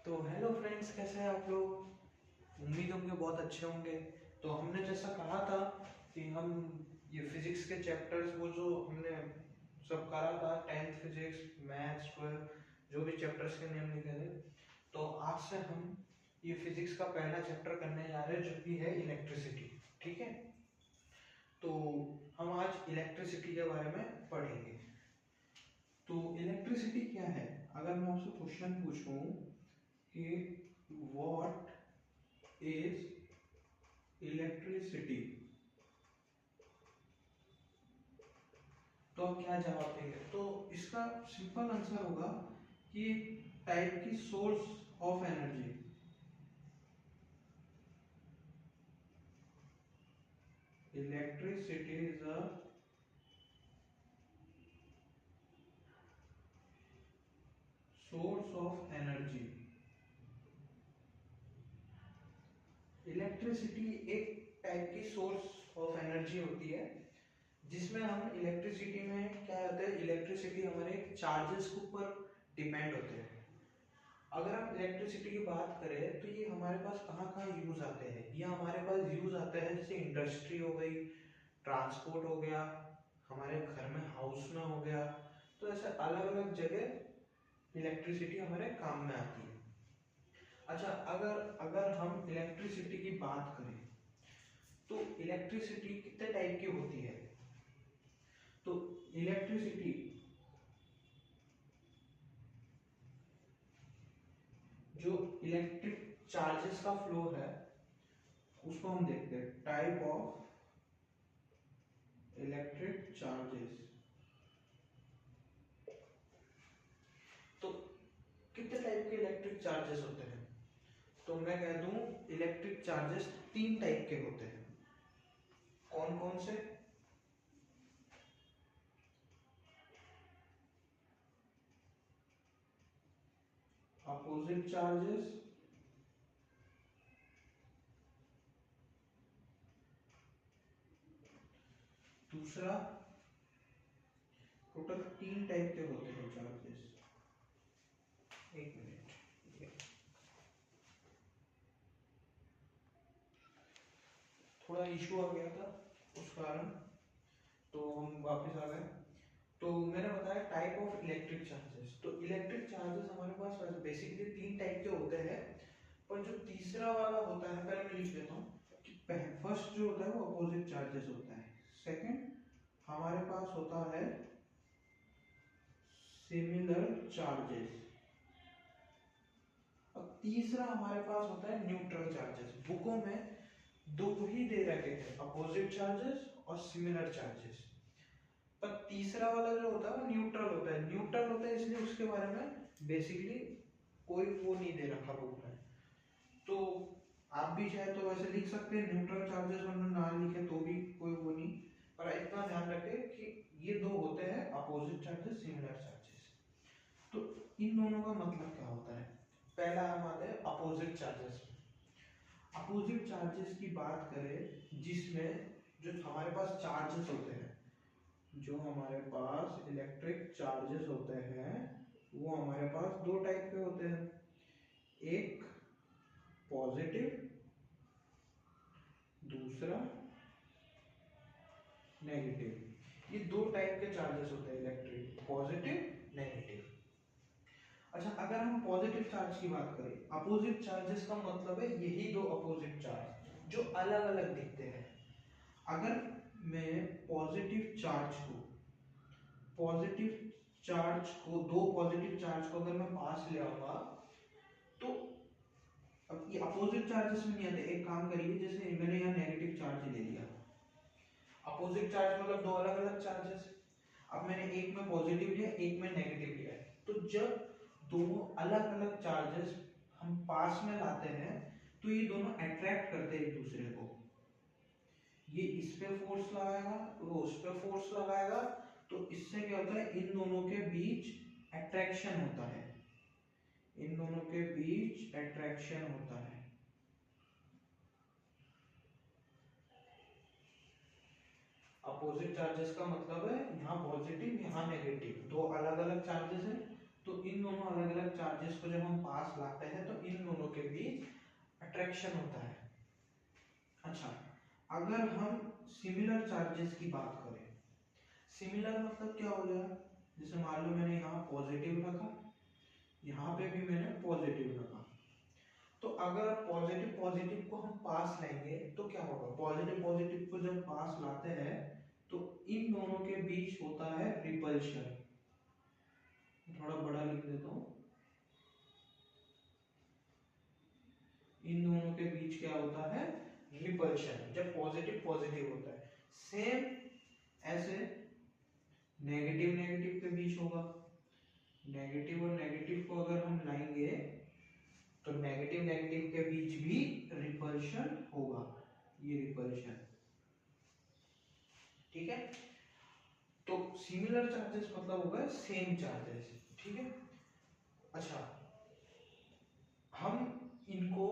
तो hello friends, कैसे हैं आप लोग। उम्मीद होंगे बहुत अच्छे होंगे। तो हमने जैसा कहा था कि हम ये फिजिक्स के चैप्टर्स, वो जो हमने सब करा था, 10th फिजिक्स, मैथ्स, 12 जो भी चैप्टर्स के नेम लिखे थे, तो आज से हम ये फिजिक्स का पहला चैप्टर करने जा रहे हैं, जो कि है इलेक्ट्रिसिटी। ठीक है, तो हम आज इलेक्ट्रिसिटी के बारे में पढ़ेंगे। तो इलेक्ट्रिसिटी क्या है? अगर मैं आपसे क्वेश्चन पूछूं कि व्हाट इज इलेक्ट्रिसिटी, तो आप क्या जवाब देंगे? तो इसका सिंपल आंसर होगा कि टाइप की source of energy. Electricity is a source of energy. Electricity एक टाइप की सोर्स ऑफ एनर्जी होती है, जिसमें हम इलेक्ट्रिसिटी में क्या होता है, इलेक्ट्रिसिटी हमारे चार्जेस के ऊपर डिपेंड होते हैं। अगर हम इलेक्ट्रिसिटी की बात करें तो ये हमारे पास कहाँ कहाँ यूज आते हैं। ये हमारे पास यूज आते हैं जैसे इंडस्ट्री हो गई, ट्रांसपोर्ट हो गया, हमारे घर में हाउस में हो गया। तो ऐसे अलग अलग जगह इलेक्ट्रिसिटी हमारे काम में आती है। अच्छा, अगर अगर हम इलेक्ट्रिसिटी की बात करें तो इलेक्ट्रिसिटी कितने टाइप की होती है? तो इलेक्ट्रिसिटी जो इलेक्ट्रिक चार्जेस का फ्लो है, उसको हम देखते हैं, टाइप ऑफ इलेक्ट्रिक चार्जेस। तो कितने टाइप के इलेक्ट्रिक चार्जेस होते हैं? तो मैं कह दूं इलेक्ट्रिक चार्जेस 3 टाइप के होते हैं। कौन कौन से? अपोजिट चार्जेस, दूसरा, टोटल 3 टाइप के होते हैं चार्जेस। एक मिनट, थोड़ा इशू आ गया था उस कारण, तो हम वापस आ गए। तो मैंने बताया टाइप ऑफ इलेक्ट्रिक चार्जेस। तो इलेक्ट्रिक चार्जेस हमारे पास बेसिकली 3 टाइप के होते हैं, पर जो तीसरा वाला होता है, पहले मैं लिख लेता हूँ कि फर्स्ट जो होता है वो अपोजिट चार्जेस होता है। सेकंड हमारे पास होता है सिमिलर चार्जेस, और तीसरा हमारे पास होता है न्यूट्रल चार्जेस। बुकों में दो ही दे रखे थे, अपोजिट चार्जेस और सिमिलर चार्जेस, पर तीसरा वाला जो होता है वो न्यूट्रल होता है। न्यूट्रल होता है इसलिए उसके बारे में बेसिकली कोई वो नहीं दे रखा बुक में। तो आप भी चाहे तो वैसे लिख सकते हैं न्यूट्रल चार्जेस, वरना ना लिखे तो भी कोई वो नहीं, पर इतना ध्यान रखें कि ये दो होते हैं, अपोजिट चार्जेस, सिमिलर चार्जेस। तो इन दोनों का मतलब क्या होता है? पहला हम आते हैं अपोजिट चार्जेस। अपोजिट चार्जेस की बात करें, जिसमें जो हमारे पास चार्जेस होते हैं, जो हमारे पास इलेक्ट्रिक चार्जेस होते हैं, वो हमारे पास 2 टाइप के होते हैं। एक पॉजिटिव, दूसरा नेगेटिव। ये 2 टाइप के चार्जेस होते हैं इलेक्ट्रिक, पॉजिटिव, नेगेटिव। अच्छा, अगर हम पॉजिटिव चार्ज की बात करें, अपोजिट चार्जेस का मतलब है यही 2 अपोजिट चार्ज जो अलग अलग दिखते हैं। अगर मैं दो पॉजिटिव चार्ज को अगर मैं पास ले आऊंगा, तो अब ये अपोजिट चार्जेस में नहीं आते। एक काम करिए, जैसे मैंने यहाँ नेगेटिव चार्ज ले लिया, अपोजिट चार्ज मतलब 2 अलग अलग चार्जेस। अब मैंने एक में पॉजिटिव लिया, एक में नेगेटिव लिया, तो जब दोनों अलग अलग चार्जेस हम पास में लाते हैं, तो ये दोनों अट्रैक्ट करते हैं एक दूसरे को। ये इस पे फोर्स लगाएगा, वो उस पे फोर्स लगाएगा, तो इससे क्या होता है, इन दोनों के बीच अट्रैक्शन होता है। इन दोनों के बीच अट्रैक्शन होता है। अपोजिट चार्जेस का मतलब है यहाँ पॉजिटिव, यहाँ नेगेटिव, 2 अलग अलग चार्जेस हैं, तो इन दोनों अलग अलग चार्जेस को जब हम पास लाते हैं तो इन दोनों के बीच अट्रैक्शन होता है। अच्छा, अगर हम सिमिलर चार्जेस की बात करें, सिमिलर मतलब क्या हो गया, जैसे मान लो मैंने यहाँ पॉजिटिव रखा, यहाँ पे भी मैंने पॉजिटिव रखा, तो अगर पॉजिटिव पॉजिटिव को हम पास लाएंगे तो क्या होगा, पॉजिटिव पॉजिटिव को जब पास लाते हैं तो इन दोनों के बीच होता है रिपल्शन। थोड़ा बड़ा लिख देता हूँ, इन दोनों के बीच क्या होता है, रिपल्शन, जब पॉजिटिव पॉजिटिव होता है। सेम ऐसे नेगेटिव नेगेटिव के बीच होगा, नेगेटिव और नेगेटिव को अगर हम लाएंगे तो नेगेटिव नेगेटिव के बीच भी रिपल्शन होगा, ये रिपल्शन, ठीक है। तो सिमिलर चार्जेस मतलब होगा सेम चार्जेस, ठीक है। अच्छा, हम इनको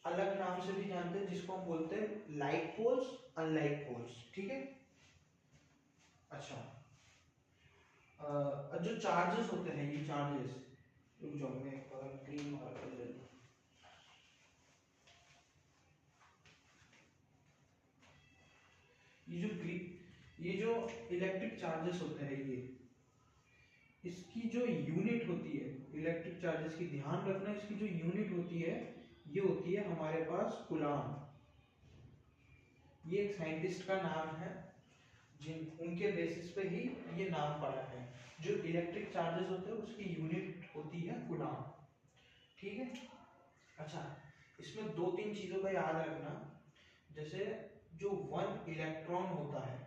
अलग नाम से भी जानते हैं जिसको हम बोलते हैं लाइक पोल्स, अनलाइक पोल्स, ठीक है। अच्छा, जो चार्जेस होते हैं, ये चार्जेस, रुक जाओ मैं एक बार ग्रीन मार्कर ले लूं। ये जो इलेक्ट्रिक चार्जेस होते हैं, ये इसकी जो यूनिट होती है इलेक्ट्रिक चार्जेस की, ध्यान रखना, इसकी जो यूनिट होती है ये होती है हमारे पास कूलाम। ये एक साइंटिस्ट का नाम है, जिन उनके बेसिस पे ही ये नाम पड़ा है। जो इलेक्ट्रिक चार्जेस होते हैं उसकी यूनिट होती है कूलाम, ठीक है। अच्छा, इसमें दो तीन चीजों का याद रखना, जैसे जो वन इलेक्ट्रॉन होता है,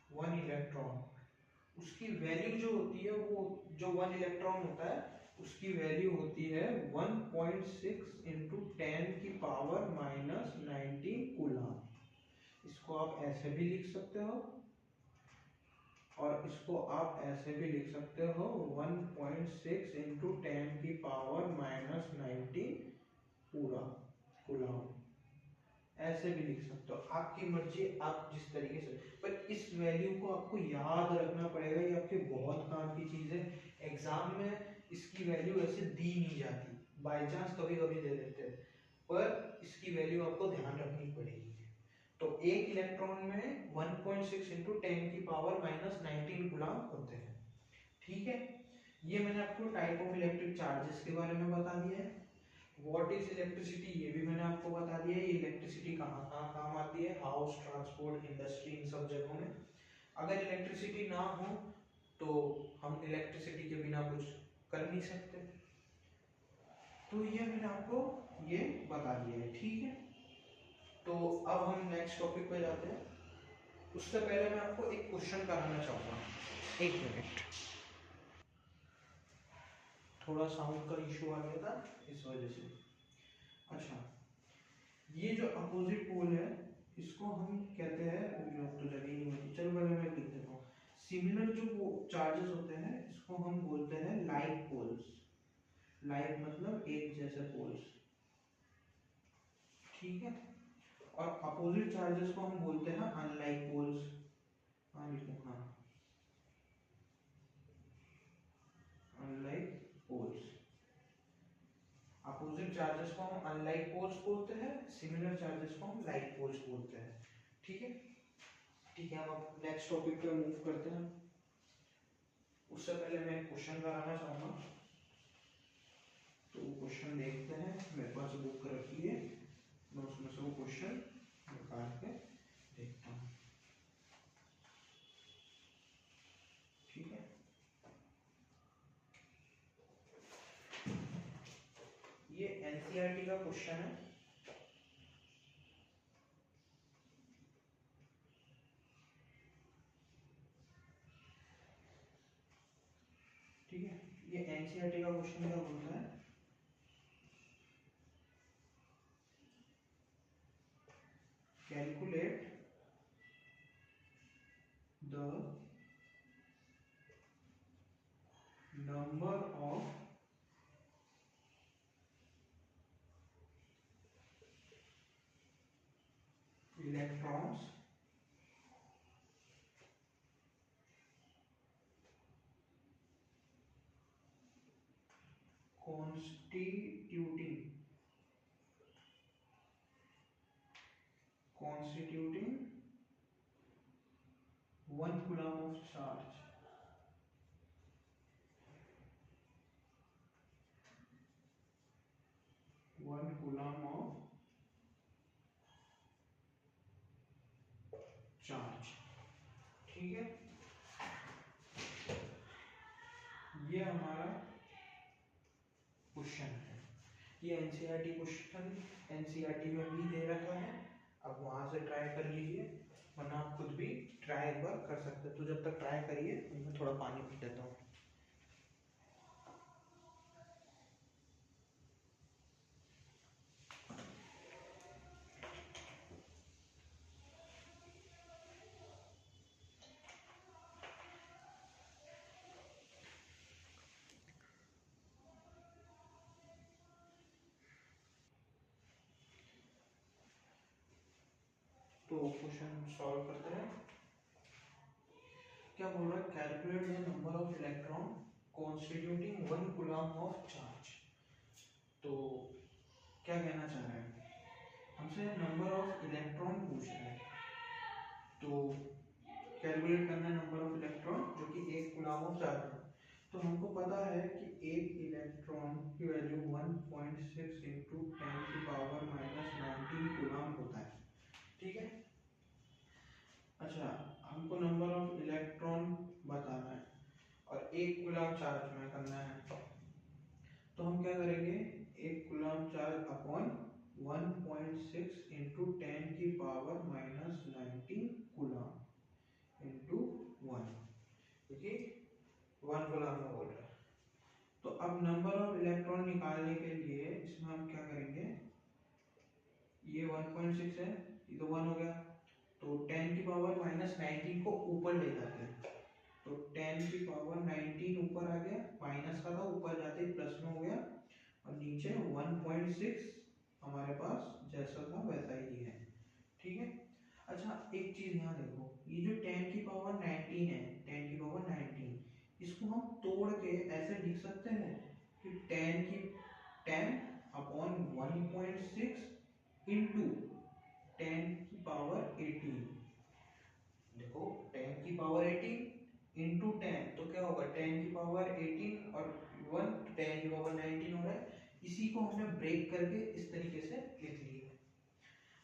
वन इलेक्ट्रॉन, उसकी वैल्यू जो होती है, वो जो वन इलेक्ट्रॉन होता है उसकी वैल्यू होती है 1.6 इंटू 10 की पावर माइनस 19 कूलाम। इसको आप ऐसे भी लिख सकते हो और इसको आप ऐसे भी लिख सकते हो, 1.6 इंटू 10 की पावर माइनस 19 पूरा कूलाम, ऐसे भी लिख सकते हो, आपकी मर्जी, आप जिस तरीके से। पर इस वैल्यू को आपको याद रखना पड़ेगा, ये आपके बहुत काम की चीज है। एग्जाम में इसकी वैल्यू ऐसे दी नहीं जाती, बाय चांस कभी कभी दे देते हैं, पर इसकी वैल्यू आपको ध्यान रखनी पड़ेगी। तो एक इलेक्ट्रॉन में 1.6 इंटू 10 की पावर माइनस 19 कूलाम होते हैं, ठीक है। ये मैंने आपको टाइप ऑफ इलेक्ट्रिक चार्जेस के बारे में बता दिया है। व्हाट इज इलेक्ट्रिसिटी, ये भी मैंने आपको बता दिया है, ये इलेक्ट्रिसिटी कहाँ कहाँ काम आती है, हाउस, ट्रांसपोर्ट, इंडस्ट्री, इन सब जगहों में। अगर इलेक्ट्रिसिटी ना हो तो हम इलेक्ट्रिसिटी के बिना कुछ कर नहीं सकते। तो ये मैंने आपको ये बता दिया है, ठीक है। तो अब हम नेक्स्ट टॉपिक पे जाते हैं। उससे पहले मैं आपको एक क्वेश्चन कराना चाहूँगा, एक मिनट, थोड़ा साउंड का इशू आ गया था इस वजह से। अच्छा, ये जो अपोजिट पोल है इसको हम कहते हैं, जो तो जगह नहीं होती, चलो पहले मैं लिख देता हूँ। सिमिलर जो वो चार्जेस होते हैं इसको हम बोलते हैं लाइक पोल्स, लाइक मतलब एक जैसे पोल्स, ठीक है। और अपोजिट चार्जेस को हम बोलते हैं अनलाइक पोल्स, हाँ लिखो, हाँ, अनलाइक पोल्स। अपोजिट चार्जेस को हम अनलाइक पोल्स बोलते हैं, सिमिलर चार्जेस को हम लाइक पोल्स बोलते हैं, ठीक है। ठीक है, हम अब नेक्स्ट टॉपिक पे मूव करते हैं। उससे पहले मैं एक क्वेश्चन कराना चाहूँगा, तो क्वेश्चन देखते हैं, मेरे पास बुक रखी है, मैं उसमें से वो क्वेश्चन निकाल के देखता हूँ, ठीक है। ये एनसीईआरटी का क्वेश्चन है, ठीक है। ये एनसीईआरटी का क्वेश्चन क्या बोलता है, calculate the number of electrons constituting 1 coulomb of charge. 1 coulomb of charge. ठीक है, ये हमारा क्वेश्चन है। ये एनसीईआरटी क्वेश्चन एनसीईआरटी में भी दे रखा है, अब वहां से ट्राई कर लीजिए, वरना आप खुद भी ट्राई एक बार कर सकते हैं। तो जब तक ट्राई करिए, मैं थोड़ा पानी पी लेता हूँ। तो क्वेश्चन सॉल्व करते हैं। क्या बोल रहा है? Calculate the number of electron constituting 1 coulomb of charge. तो क्या कहना चाह रहे हैं? हमसे नंबर ऑफ इलेक्ट्रॉन पूछ रहे हैं, तो कैलकुलेट करना है नंबर ऑफ इलेक्ट्रॉन जो कि 1 कूलम्ब ऑफ चार्ज है। तो हमको पता है कि एक इलेक्ट्रॉन की वैल्यू 1.6 इंटू 10 की पावर -19 कूलम्ब होता है। ठीक है, अच्छा, हमको नंबर ऑफ इलेक्ट्रॉन बताना है और 1 कूलम्ब चार्ज में करना है। तो हम क्या करेंगे? 1 कूलम्ब चार्ज अपॉन 1.6 इंटू 10 की पावर -19 कूलम्ब इंटू 1, क्योंकि 1 कूलम्ब में बोल रहा है। तो अब नंबर ऑफ इलेक्ट्रॉन निकालने के लिए इसमें हम क्या करेंगे? ये 1.6 है, ये तो 1 हो गया, तो 10 की पावर -19 को ऊपर ले जाते हैं, तो 10 की पावर 19 ऊपर आ गया, माइनस का था, ऊपर जाते ही प्लस में हो गया, और नीचे 1.6 हमारे पास जैसा था वैसा ही है। ठीक है, अच्छा एक चीज यहाँ देखो, ये जो 10 की पावर 19 है, 10 की पावर 19, इसको हम तोड़ के ऐसे लिख सकते हैं कि 10 अपॉन 1.6 इंटू 10 की पावर 18। देखो 10 की पावर 18 इंटू 10, तो क्या होगा? 10 की पावर 18 और 1 10 की पावर 19 हो रहा है। इसी को हमने ब्रेक करके इस तरीके से लिख लिया।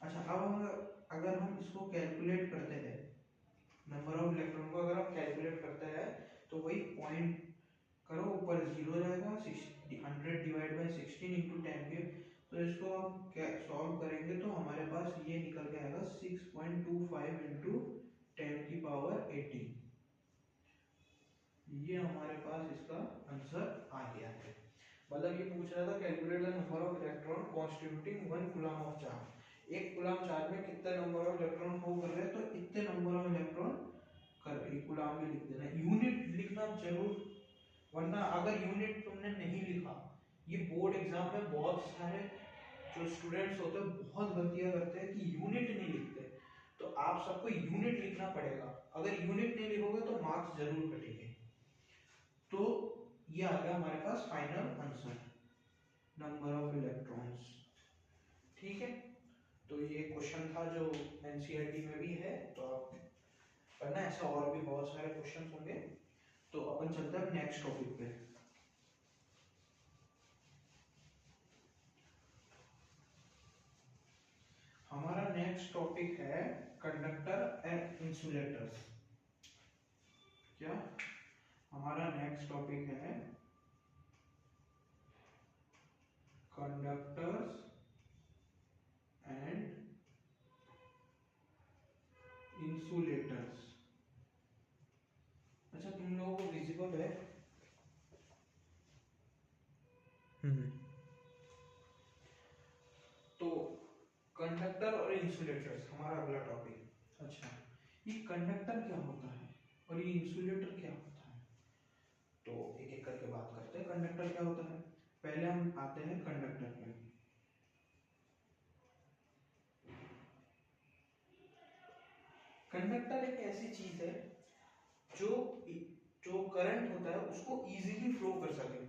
अच्छा, अब हम अगर हम इसको कैलकुलेट करते हैं, नंबर ऑफ इलेक्ट्रॉन को अगर हम कैलकुलेट करते हैं, तो वही पॉइंट करो, ऊपर 0 जाएगा, 100 डिवाइड बाय 16 इंटू 10 के, तो इसको हम सॉल्व करेंगे तो हमारे पास ये निकल के आएगा 6.25 इंटू 10 की पावर 18। ये हमारे पास इसका आंसर आ गया है। मतलब ये पूछ रहा था calculate the number of electron constituting 1 coulomb of charge. 1 coulomb charge में कितने नंबर ऑफ इलेक्ट्रॉन हो कर रहे हैं, तो इतने नंबर ऑफ इलेक्ट्रॉन कर रहे हैं। कूलम्ब में लिख देना, यूनिट लिखना जरूर, वरना अगर यूनिट तुमने नहीं लिखा, ये बोर्ड एग्जाम में बहुत सारे जो स्टूडेंट्स होते हैं बहुत गलतियां करते हैं कि यूनिट नहीं लिखते। तो आप सबको यूनिट लिखना पड़ेगा, अगर यूनिट नहीं लिखोगे तो मार्क्स जरूर कटेंगे। तो ये आ गया हमारे पास final answer, number of electrons. ठीक है, तो ये क्वेश्चन था जो एनसीईआरटी में भी है, तो आप पढ़ना, ऐसा और भी बहुत सारे क्वेश्चन होंगे। तो अपन चलते हैं नेक्स्ट टॉपिक पे। हमारा नेक्स्ट टॉपिक है कंडक्टर एंड इंसुलेटर्स। क्या हमारा नेक्स्ट टॉपिक है कंडक्टर्स एंड इंसुलेटर्स। अच्छा, तुम लोगों को विजिबल है? तो कंडक्टर और इंसुलेटर्स हमारा अगला टॉपिक। अच्छा, ये कंडक्टर क्या होता है और ये इंसुलेटर क्या होता है, तो एक एक करके बात करते हैं। कंडक्टर क्या होता है, पहले हम आते हैं कंडक्टर पे। कंडक्टर एक ऐसी चीज है जो जो करंट होता है उसको इजीली फ्लो कर सके।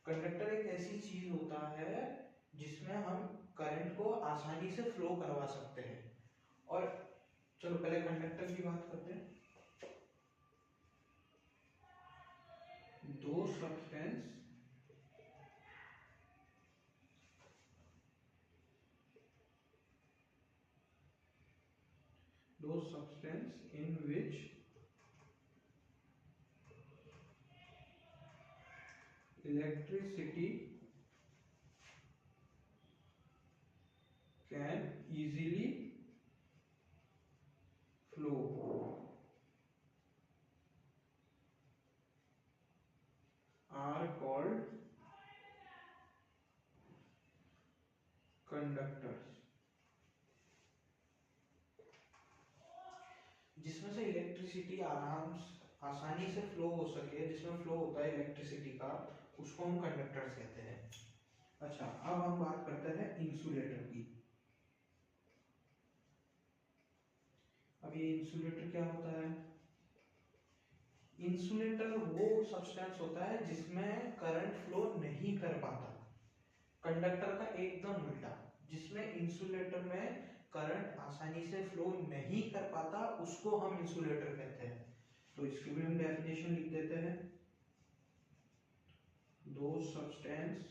कंडक्टर एक ऐसी चीज होता है जिसमें हम करंट को आसानी से फ्लो करवा सकते हैं। और चलो पहले कंडक्टर की बात करते हैं। दो substance in which electricity can easily flow are called conductors। जिसमें से इलेक्ट्रिसिटी आसानी से फ्लो हो सके, जिसमें फ्लो होता है इलेक्ट्रिसिटी का, उसको हम कंडक्टर्स कहते हैं। अच्छा, अब हम बात करते हैं इंसुलेटर की। अब ये इंसुलेटर क्या होता है? इंसुलेटर वो सब्सटेंस होता है जिसमें करंट फ्लो नहीं कर पाता, कंडक्टर का एकदम उल्टा। जिसमें इंसुलेटर में करंट आसानी से फ्लो नहीं कर पाता, उसको हम इंसुलेटर कहते हैं। तो इसकी भी हम डेफिनेशन लिख देते हैं। दो सब्सटेंस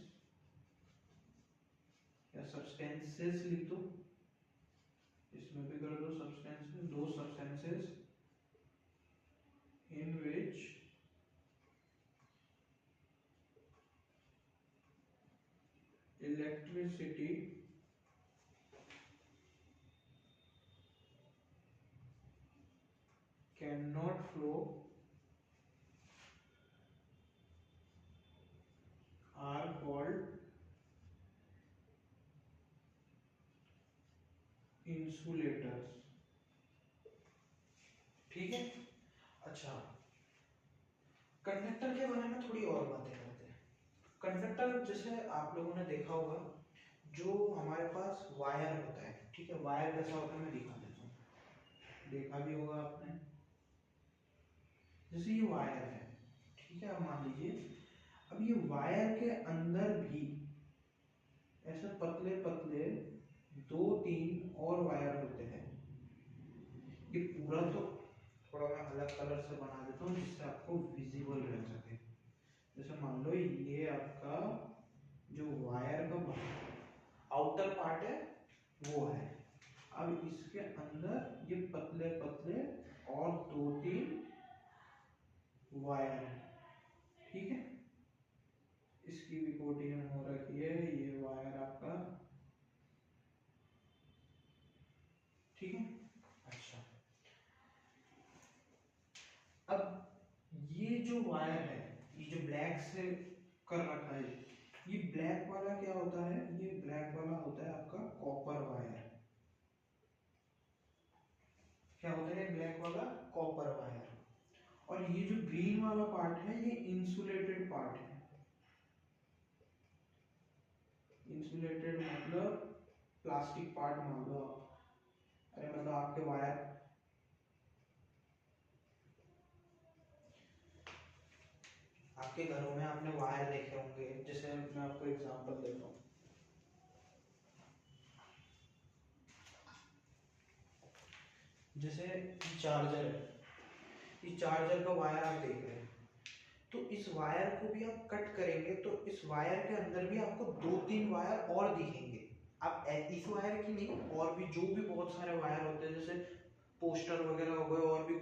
या सब्सटेंसेस लिख दो, इसमें भी कर दो सब्सटेंसेस। दो substances in which electricity cannot flow are called insulators। ठीक है। अच्छा, कंडक्टर के बारे में थोड़ी और बातें करते हैं। कंडक्टर जैसे आप लोगों ने देखा होगा, जो हमारे पास वायर होता है, ठीक है, वायर कैसा होता है मैं दिखा देता हूँ, देखा भी होगा आपने। जैसे ये वायर है, ठीक है, अब मान लीजिए अब ये वायर के अंदर भी ऐसे पतले पतले दो तीन और वायर होते हैं। ये पूरा तो थोड़ा मैं अलग कलर से बना देता हूँ जिससे आपको विजिबल रह सके। जैसे मान लो ये आपका जो वायर का आउटर पार्ट है वो है। अब इसके अंदर ये पतले पतले और दो तीन वायर है, ठीक है। इसकी भी कोटिंग हो रखी है, ये वायर आपका, ठीक है। अच्छा, अब ये जो वायर है, ये जो ब्लैक से कर रखा है, ये ब्लैक वाला क्या होता है? ये ब्लैक वाला होता है आपका कॉपर वायर। क्या होता है ब्लैक वाला? Copper wire. और ये जो ग्रीन वाला पार्ट है ये इंसुलेटेड पार्ट है। इंसुलेटेड मतलब प्लास्टिक पार्ट मान लो आप। अरे मतलब आपके वायर, आपके घरों में आपने वायर देखे होंगे। जैसे मैं आपको एग्जांपल देता हूँ, जैसे चार्जर है, इस चार्जर का वायर आप देख रहे हैं, तो इस वायर को भी आप कट करेंगे तो इस वायर के अंदर भी आपको दो तीन वायर और दिखेंगे। आप इस वायर की नहीं, और भी जो भी बहुत सारे वायर होते हैं, जैसे पोस्टर वगैरह हो गए, और भी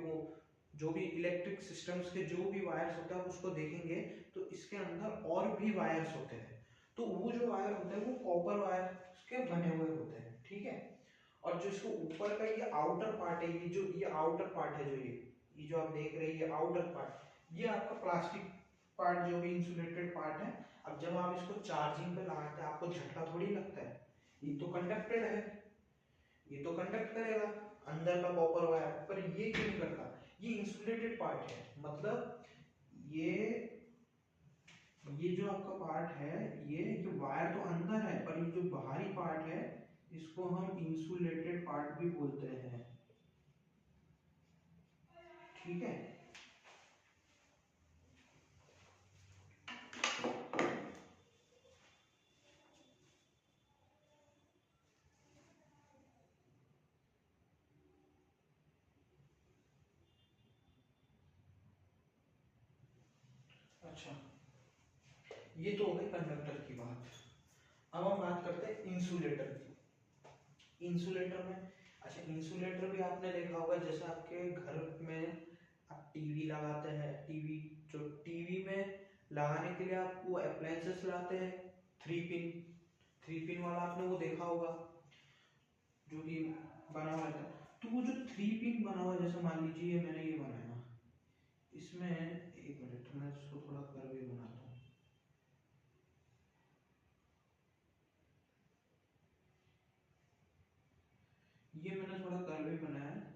जो भी इलेक्ट्रिक सिस्टम्स के जो भी वायर्स होते हैं आप उसको देखेंगे तो इसके अंदर और भी वायर्स होते हैं। तो वो जो वायर होते हैं वो कॉपर वायर के बने हुए होते हैं, ठीक है। और जो इसको ऊपर का ये आउटर पार्ट है, ये आउटर पार्ट है, जो ये जो आप देख रहे हैं ये आउटर पार्ट, ये आपका प्लास्टिक पार्ट जो भी इंसुलेटेड पार्ट है। अब जब आप इसको चार्जिंग पे लगाते हैं आपको झटका थोड़ी लगता है, ये तो कंडक्टेड है, ये तो कंडक्ट करेगा अंदर का कॉपर वायर, पर ये क्यों नहीं करता? ये इंसुलेटेड पार्ट है, मतलब ये जो आपका पार्ट है, ये जो वायर तो अंदर है पर ये जो बाहरी पार्ट है इसको हम इंसुलेटेड पार्ट भी बोलते हैं, ठीक है। अच्छा, ये तो हो गई कंडक्टर की बात। अब हम बात करते हैं इंसुलेटर की। इंसुलेटर में, अच्छा इंसुलेटर भी आपने देखा होगा, जैसे आपके घर में आप टीवी लगाते हैं, टीवी जो टीवी में लगाने के लिए आप वो अप्लायंसेस लाते हैं, थ्री पिन वाला आपने वो देखा होगा जो कि बना हुआ रहता है। तो वो जो थ्री पिन बना हुआ है, जैसे मान लीजिए मैंने ये बनाया, इसमें एक मिनट मैं इसको थोड़ा कर्व बनाता हूँ। ये मैंने थोड़ा कर्व बनाया है।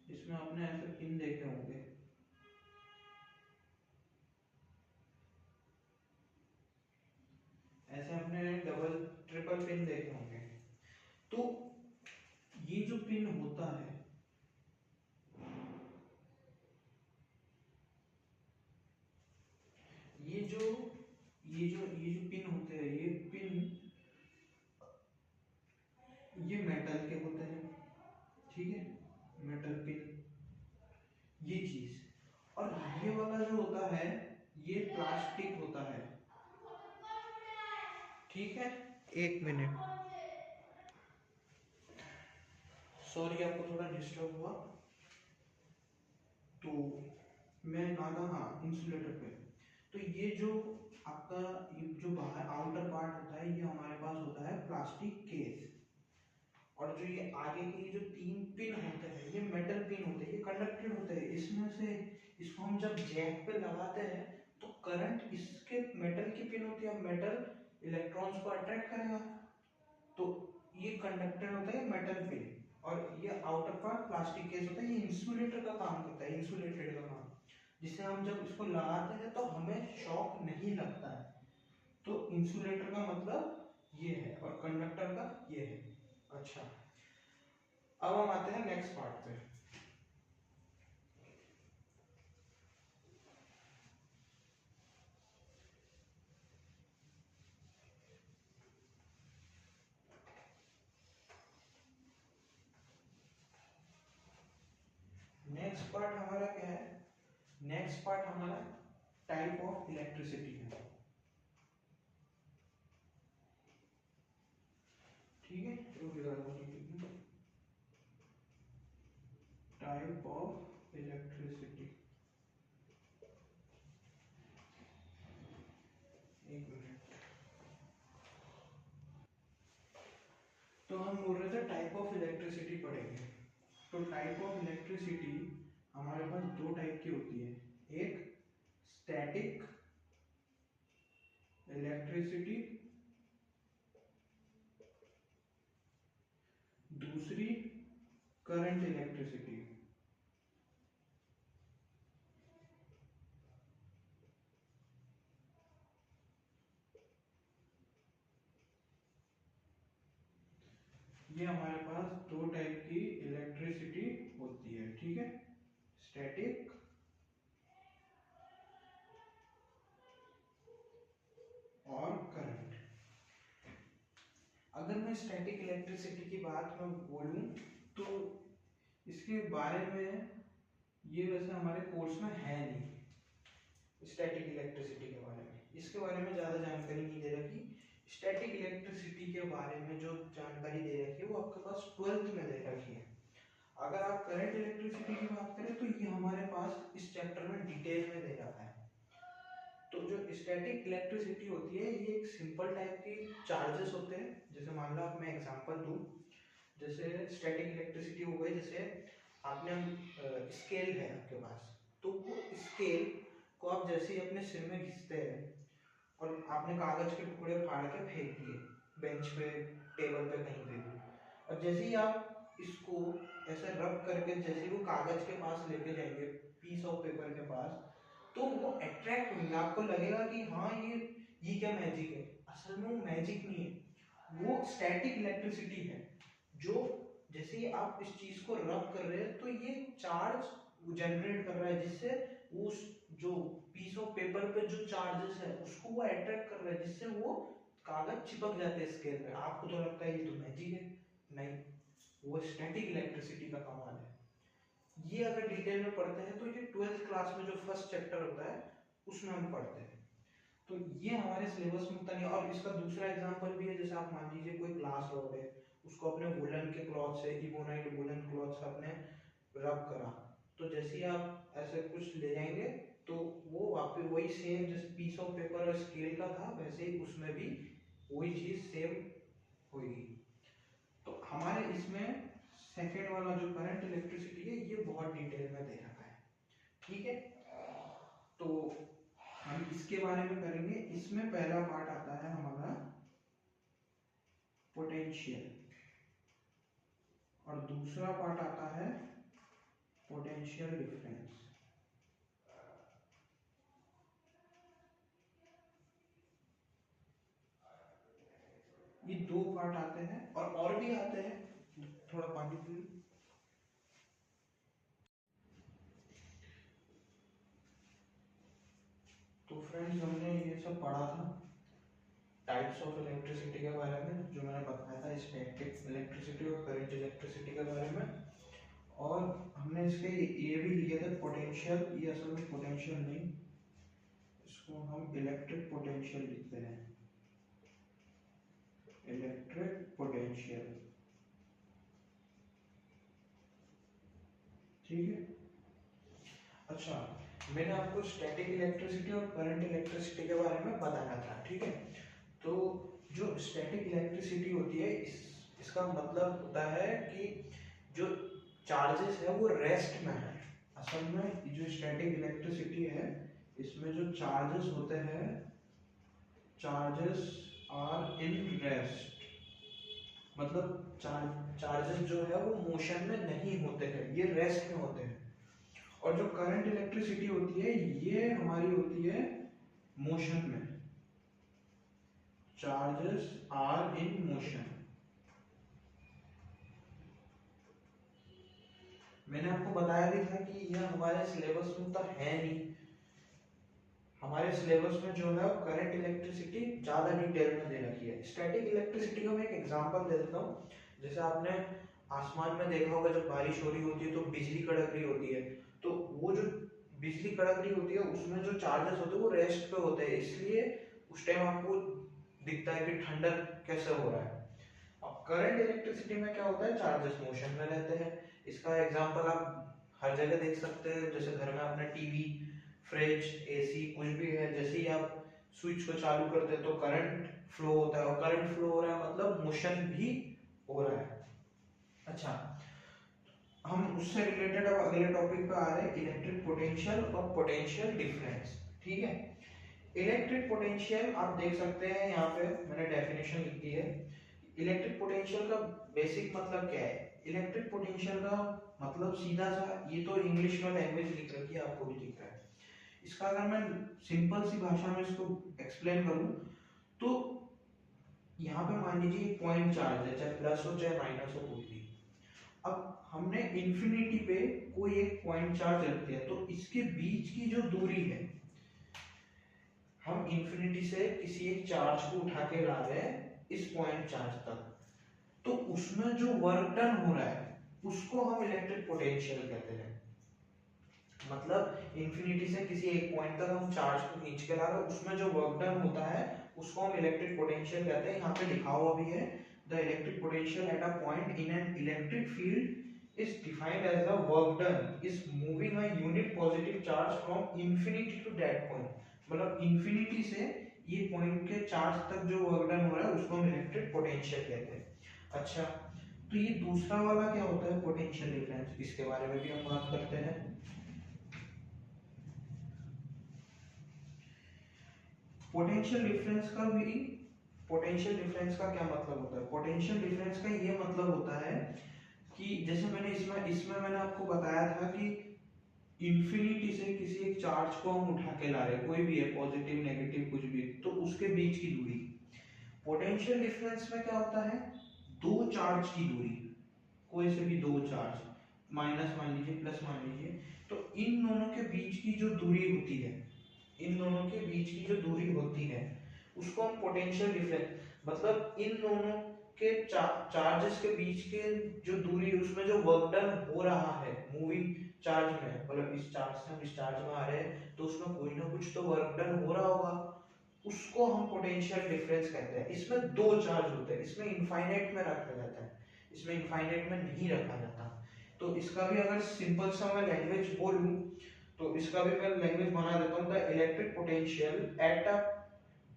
इसमें आपने ऐसे पिन देखे होंगे, ऐसे आपने डबल ट्रिपल पिन देखे होंगे। तो ये जो पिन होता है, ये जो पिन होते हैं, ये पिन ये मेटल के होते हैं, ठीक है, मेटल पिन ये चीज। और ये वाला जो होता है ये प्लास्टिक होता है, ठीक है। एक मिनट, सॉरी आपको थोड़ा डिस्टर्ब हुआ। तो मैं आ गया, हाँ इंसुलेटर पे। तो ये जो आपका ये जो बाहर आउटर पार्ट होता है, ये हमारे पास होता है प्लास्टिक केस। और जो ये आगे के जो तीन पिन होते हैं, ये मेटल पिन होते हैं, ये कंडक्टेड होते हैं। इसमें से इसको हम जब जैक पे लगाते हैं तो करंट इसके मेटल की पिन होती है, मेटल इलेक्ट्रॉन्स को अट्रैक्ट करेगा। तो ये कंडक्टर होता है मेटल पिन, और ये आउटर पार्ट प्लास्टिक केस होता है। ये इंसुलेटर का काम करता है, इंसुलेटेड का काम, जिसे हम जब इसको लगाते हैं तो हमें शॉक नहीं लगता है। तो इंसुलेटर का मतलब ये है और कंडक्टर का ये है। अच्छा, अब हम आते हैं नेक्स्ट पार्ट पे। नेक्स्ट पार्ट हमारा क्या है? नेक्स्ट पार्ट हमारा टाइप ऑफ इलेक्ट्रिसिटी है, ठीक है। टाइप ऑफ इलेक्ट्रिसिटी, एक मिनट। तो हम बोल रहे थे टाइप ऑफ इलेक्ट्रिसिटी पढ़ेंगे। तो टाइप ऑफ इलेक्ट्रिसिटी हमारे पास दो टाइप की होती है, एक स्टैटिक इलेक्ट्रिसिटी, दूसरी करंट इलेक्ट्रिसिटी। ये हमारे पास दो टाइप की इलेक्ट्रिसिटी होती है, ठीक है, स्टैटिक और करंट। अगर मैं स्टैटिक इलेक्ट्रिसिटी की बात मैं बोलूं तो इसके बारे में ये वैसे हमारे कोर्स में है नहीं, स्टैटिक इलेक्ट्रिसिटी के बारे में, इसके बारे में ज़्यादा जानकारी नहीं दे रखी। स्टैटिक इलेक्ट्रिसिटी के बारे में जो जानकारी दे रखी है वो आपके पास 12th में दे रखी है। अगर आप करंट इलेक्ट्रिसिटी की बात करें तो ये हमारे पास इस चैप्टर में डिटेल में दे रखा है। तो जो स्टैटिक इलेक्ट्रिसिटी होती है ये एक सिंपल टाइप की चार्जेस होते हैं। जैसे मान लो मैं एग्जांपल दूं, जैसे स्टैटिक इलेक्ट्रिसिटी हो गई, जैसे आपने स्केल है आपके पास, तो वो स्केल को आप जैसे ही अपने सिर में घिसते हैं और आपने कागज के टुकड़े फाड़ के फेंक दिए बेंच पे, टेबल पे, कहीं पे भी, और जैसे ही आप इसको ऐसे रब करके जैसे ही वो कागज के पास लेके जाएंगे, पीस ऑफ पेपर के पास, तो वो अट्रैक्ट होंगे, आपको लगेगा कि हाँ ये क्या मैजिक है। असल में वो मैजिक नहीं है, वो स्टैटिक इलेक्ट्रिसिटी है। जो जैसे ही आप इस चीज को रब कर रहे हैं तो ये चार्ज जनरेट कर रहा है, जिससे उस जो पीस ऑफ पेपर पे जो चार्जेस है उसको वो अट्रैक्ट कर रहा है, जिससे वो कागज चिपक जाते हैं स्केल पे। आपको तो लगता है ये तो मैजिक है, नहीं, वो स्टैटिक इलेक्ट्रिसिटी का कमाल है। ये अगर डिटेल में पढ़ते हैं तो ये 12th क्लास में जो फर्स्ट चैप्टर होता है उसमें हम पढ़ते हैं। तो ये हमारे सिलेबस में उतना नहीं। और इसका दूसरा एग्जांपल भी है, जैसे आप मान लीजिए कोई ग्लास रॉड है, उसको अपने वुलन के क्लॉथ से, इबोनाइट वुलन क्लॉथ से अपने रब करा, तो जैसे ही आप ऐसे कुछ ले जाएंगे तो वो वापस वही सेम जिस पीस ऑफ पेपर और स्केल का था वैसे ही उसमें भी वही चीज सेम होगी। तो हमारे इसमें सेकेंड वाला जो करंट इलेक्ट्रिसिटी है ये बहुत डिटेल में दे रखा है, ठीक है। तो हम इसके बारे में करेंगे। इसमें पहला पार्ट आता है हमारा पोटेंशियल और दूसरा पार्ट आता है पोटेंशियल डिफरेंस। ये दो पार्ट आते हैं और भी आते हैं। थोड़ा पानी पी लो। तो फ्रेंड्स हमने ये सब पढ़ा था टाइप्स ऑफ इलेक्ट्रिसिटी के बारे में, जो मैंने बताया था स्टैटिक इलेक्ट्रिसिटी और करंट इलेक्ट्रिसिटी के बारे में। और हमने इसके ये भी लिखे थे पोटेंशियल, ये असल में पोटेंशियल नहीं, इसको हम इलेक्ट्रिक पोटेंशियल लिखते हैं, इलेक्ट्रिक पोटेंशियल, ठीक है। अच्छा, मैंने आपको स्टैटिक इलेक्ट्रिसिटी और करंट इलेक्ट्रिसिटी के बारे में बताया था, ठीक है। तो जो स्टैटिक इलेक्ट्रिसिटी होती है इसका मतलब होता है कि जो चार्जेस है वो रेस्ट में है। असल में जो स्टैटिक इलेक्ट्रिसिटी है इसमें जो चार्जेस होते हैं, चार्जेस आर इन रेस्ट, मतलब चार्जेस जो है वो मोशन में नहीं होते हैं, ये रेस्ट में होते हैं। और जो करंट इलेक्ट्रिसिटी होती है ये हमारी होती है मोशन में, चार्जेस आर इन मोशन। मैंने आपको बताया भी था कि यह हमारे सिलेबस में तो है नहीं। हमारे सिलेबस में जो है करंट इलेक्ट्रिसिटी ज्यादा डिटेल में दे रखी है। स्टैटिक इलेक्ट्रिसिटी का मैं एक एग्जांपल दे देता हूँ। जैसे आपने आसमान में देखा होगा जब बारिश हो रही होती है तो बिजली कड़क रही होती है, तो वो जो बिजली कड़क रही होती है उसमें जो चार्जेस होते हैं वो रेस्ट पे होते हैं, इसलिए उस टाइम आपको दिखता है कि ठंडक कैसे हो रहा है। अब करंट इलेक्ट्रिसिटी में क्या होता है, चार्जेस मोशन में रहते हैं। इसका एग्जांपल आप हर जगह देख सकते हैं, जैसे घर में आपने टीवी, फ्रिज, एसी कुछ भी है, जैसे ही आप स्विच को चालू करते हैं तो करंट फ्लो होता है, और करंट फ्लो हो रहा है मतलब मोशन भी हो रहा है। अच्छा, हम उससे रिलेटेड अब अगले टॉपिक पे आ रहे हैं, इलेक्ट्रिक पोटेंशियल और पोटेंशियल डिफरेंस, ठीक है। इलेक्ट्रिक पोटेंशियल आप देख सकते हैं यहाँ पे मैंने डेफिनेशन लिखी है। इलेक्ट्रिक पोटेंशियल का बेसिक मतलब क्या है? इलेक्ट्रिक पोटेंशियल का मतलब सीधा सा, ये तो इंग्लिश में लैंग्वेज लिख रखी है, आपको भी दिख रहा है। इसका अगर मैं सिंपल सी भाषा में इसको एक्सप्लेन करूं तो यहाँ पे मान लीजिए पॉइंट चार्ज है, चाहे प्लस हो चाहे माइनस हो कोई भी। अब हमने इंफिनिटी पे कोई एक पॉइंट चार्ज रख दिया, तो इसके बीच की जो दूरी है, हम इंफिनिटी से किसी एक चार्ज को उठा के ला रहे हैं इस पॉइंट चार्ज तक, तो उसमें जो वर्क डन हो रहा है उसको हम इलेक्ट्रिक पोटेंशियल कहते हैं। मतलब इंफिनिटी से किसी एक पॉइंट तक हम चार्ज को खींच के ला रहे हैं, उसमें जो वर्क डन होता है उसको हम इलेक्ट्रिक पोटेंशियल कहते हैं। यहाँ पे लिखा हुआ भी है, the electric potential at a point in an electric field is defined as the work done is moving a unit positive charge from infinity to that point. मतलब इंफिनिटी से ये पॉइंट के चार्ज तक जो वर्क डन हो रहा है उसको हम इलेक्ट्रिक पोटेंशियल कहते हैं। अच्छा, तो ये दूसरा वाला क्या होता है, पोटेंशियल डिफरेंस, इसके बारे में भी हम बात करते हैं। पोटेंशियल डिफरेंस का भी, पोटेंशियल डिफरेंस का क्या मतलब होता है? पोटेंशियल डिफरेंस का ये मतलब होता है कि जैसे मैंने इसमें मैंने आपको बताया था कि इंफिनिटी से किसी एक चार्ज को हम उठा के ला रहे हैं, कोई भी है, पॉजिटिव नेगेटिव कुछ भी, तो उसके बीच की दूरी। पोटेंशियल डिफरेंस में क्या होता है, दो चार्ज की दूरी, कोई से भी दो चार्ज, माइनस मान लीजिए प्लस मान लीजिए, तो इन दोनों के बीच की जो दूरी होती है, इन दोनों के बीच की जो दूरी होती है उसको हम पोटेंशियल डिफरेंस, मतलब इन दोनों के चार्जेस के बीच के जो दूरी है उसमें जो वर्क डन हो रहा है मूविंग चार्ज में, मतलब इस चार्ज से हम इस चार्ज में आ रहे हैं तो उसमें कोई ना कुछ तो वर्क डन हो रहा होगा, उसको हम पोटेंशियल डिफरेंस कहते हैं। इसमें दो चार्ज होते हैं, इसमें इनफाइनाइट में रखा जाता है, इसमें इनफाइनाइट में नहीं रखा जाता। तो इसका भी अगर सिंपल सा मैं लैंग्वेज बोलूं तो इसका भी मैं लैंग्वेज बना देता हूं, the electric potential at a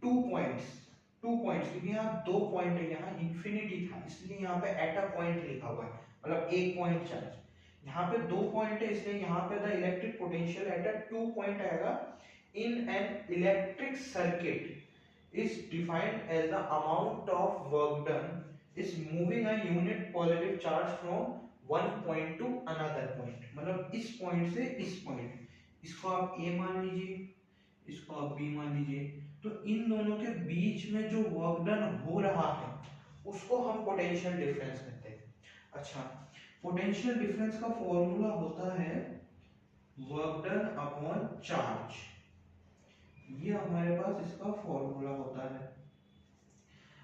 two points क्योंकि यहाँ दो पॉइंट है, यहाँ इंफिनिटी था इसलिए यहाँ पे एट अ पॉइंट लिखा हुआ है, मतलब एक पॉइंट चार्ज। यहाँ पे दो पॉइंट है इसलिए यहाँ पे the electric potential at a to point आएगा in an electric circuit is defined as the amount of work done is moving a unit positive charge from one point to another point, मतलब इस point से इस point, इसको आप ए मान लीजिए, इसको आप बी मान लीजिए, तो इन दोनों के बीच में जो वर्क डन हो रहा है उसको हम पोटेंशियल डिफरेंस कहते हैं। अच्छा, पोटेंशियल डिफरेंस का फॉर्मूला होता है वर्क डन अपॉन चार्ज, ये हमारे पास इसका फॉर्मूला होता है।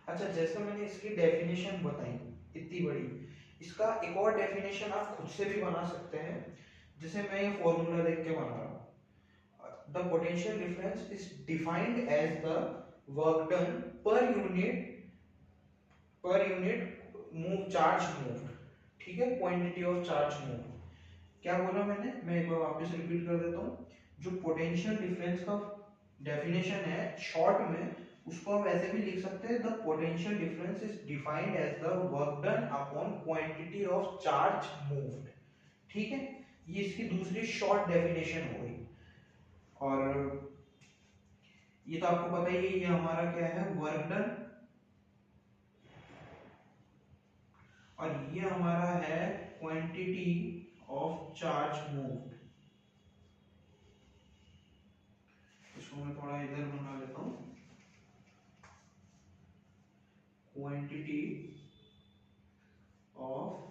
अच्छा, जैसे मैंने इसकी डेफिनेशन बताई इतनी बड़ी, इसका एक और डेफिनेशन आप खुद से भी बना सकते हैं, जैसे मैं ये फॉर्मूला देख के बना रहा हूँ। The potential difference is defined as the work done per unit move charge moved, ठीक है, quantity of charge moved। क्या बोला मैंने, मैं एक बार वापस रिपीट कर देता हूँ। जो पोटेंशियल डिफरेंस का डेफिनेशन है शॉर्ट में, उसको हम ऐसे भी लिख सकते हैं, the potential difference is defined as the work done upon quantity of charge moved, ठीक है, ये इसकी दूसरी शॉर्ट डेफिनेशन हो गई। और ये तो आपको पता ही है, ये हमारा क्या है, वर्क डन, और ये हमारा है क्वांटिटी ऑफ चार्ज मूव्ड। इसको मैं थोड़ा इधर बना लेता हूं, क्वांटिटी ऑफ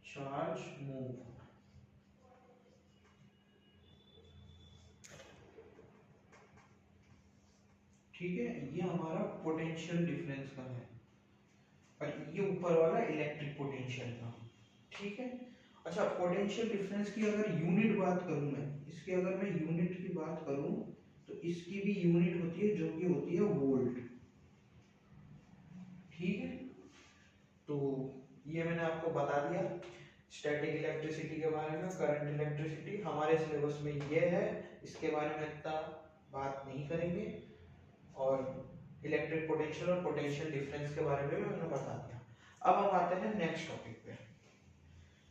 चार्ज मूव्ड, ठीक है, ये हमारा पोटेंशियल डिफरेंस का है, और ये ऊपर वाला इलेक्ट्रिक पोटेंशियल का, ठीक है। अच्छा, पोटेंशियल डिफरेंस की अगर यूनिट बात करूं मैं, इसकी अगर मैं यूनिट की बात करूं तो इसकी भी यूनिट होती है जो कि होती है वोल्ट, ठीक है। तो ये मैंने आपको बता दिया स्टैटिक इलेक्ट्रिसिटी के बारे में, करंट इलेक्ट्रिसिटी हमारे सिलेबस में ये है, इसके बारे में इतना बात नहीं करेंगे, और इलेक्ट्रिक पोटेंशियल और पोटेंशियल डिफरेंस के बारे में भी मैंने बता दिया। अब हम आते हैं नेक्स्ट टॉपिक पे,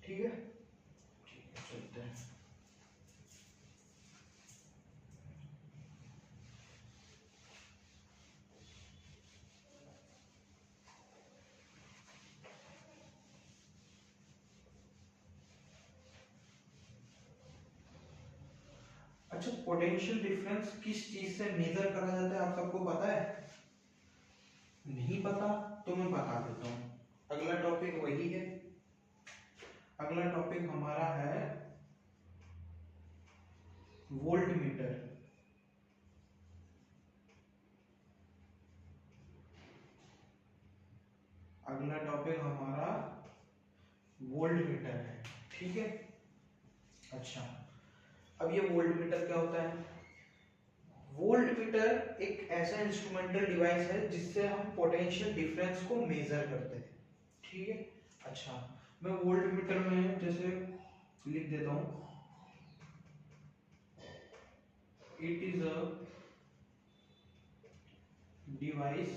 ठीक है, चलते हैं। अच्छा, पोटेंशियल डिफरेंस किस चीज से मेजर करा जाता है आप सबको पता है? नहीं पता तो मैं बता देता हूँ, अगला टॉपिक वही है, अगला टॉपिक हमारा है वोल्ट मीटर। अगला टॉपिक हमारा वोल्ट मीटर है, ठीक है। अच्छा, अब ये वोल्ट मीटर क्या होता है? वोल्ट मीटर एक ऐसा इंस्ट्रूमेंटल डिवाइस है जिससे हम पोटेंशियल डिफरेंस को मेजर करते हैं, ठीक है। अच्छा, मैं वोल्ट मीटर में जैसे लिख देता हूं, it is a device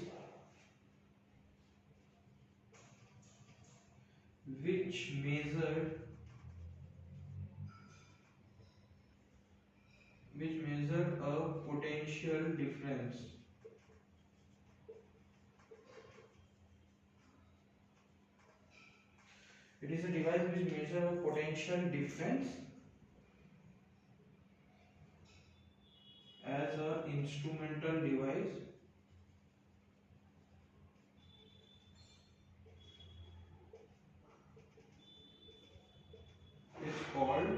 which measure a potential difference it is a device which measure a potential difference as a instrumental device is called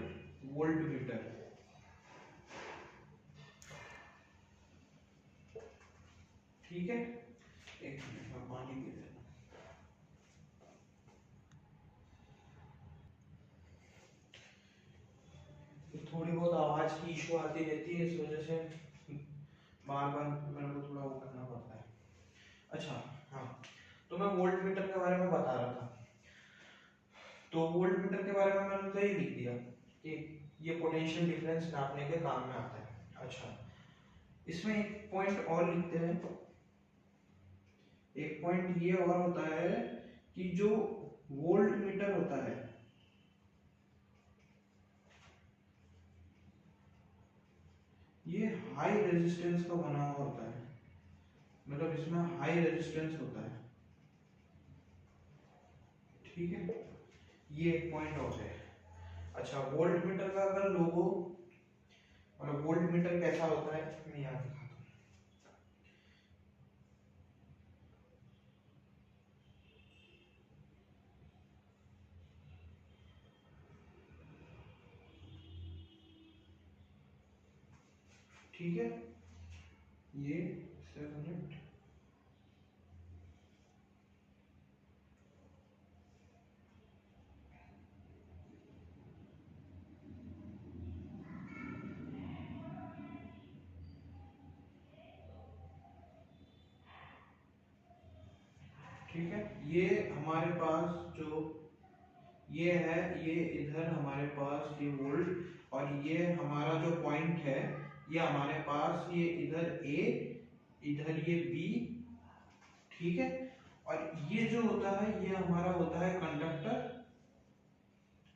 voltmeter, ठीक है। एक थोड़ी बहुत आवाज की इशू आती रहती है, इस वजह से बार बार मेरे को थोड़ा वो करना पड़ता है। अच्छा, हाँ, तो मैं वोल्ट मीटर के बारे में बता रहा था। तो वोल्ट मीटर के बारे में मैंने तो ये लिख दिया कि ये पोटेंशियल डिफरेंस नापने के काम में आता है। अच्छा, इसमें एक पॉइंट और लिखते हैं। एक पॉइंट ये और होता है कि जो वोल्ट मीटर होता है, ये हाई रेजिस्टेंस का बना हुआ होता है, मतलब इसमें हाई रेजिस्टेंस होता है। ठीक है, ये एक पॉइंट और है। अच्छा, वोल्ट मीटर का अगर लोगो, मतलब वोल्ट मीटर कैसा होता है, मैं यहाँ दिखाता हूँ। ठीक है, ये 7 ठीक है, ये हमारे पास जो ये है, ये इधर हमारे पास ये वोल्ट, और ये हमारा जो पॉइंट है, ये हमारे पास ये इधर ए, इधर ये बी। ठीक है, और ये जो होता है ये हमारा होता है कंडक्टर।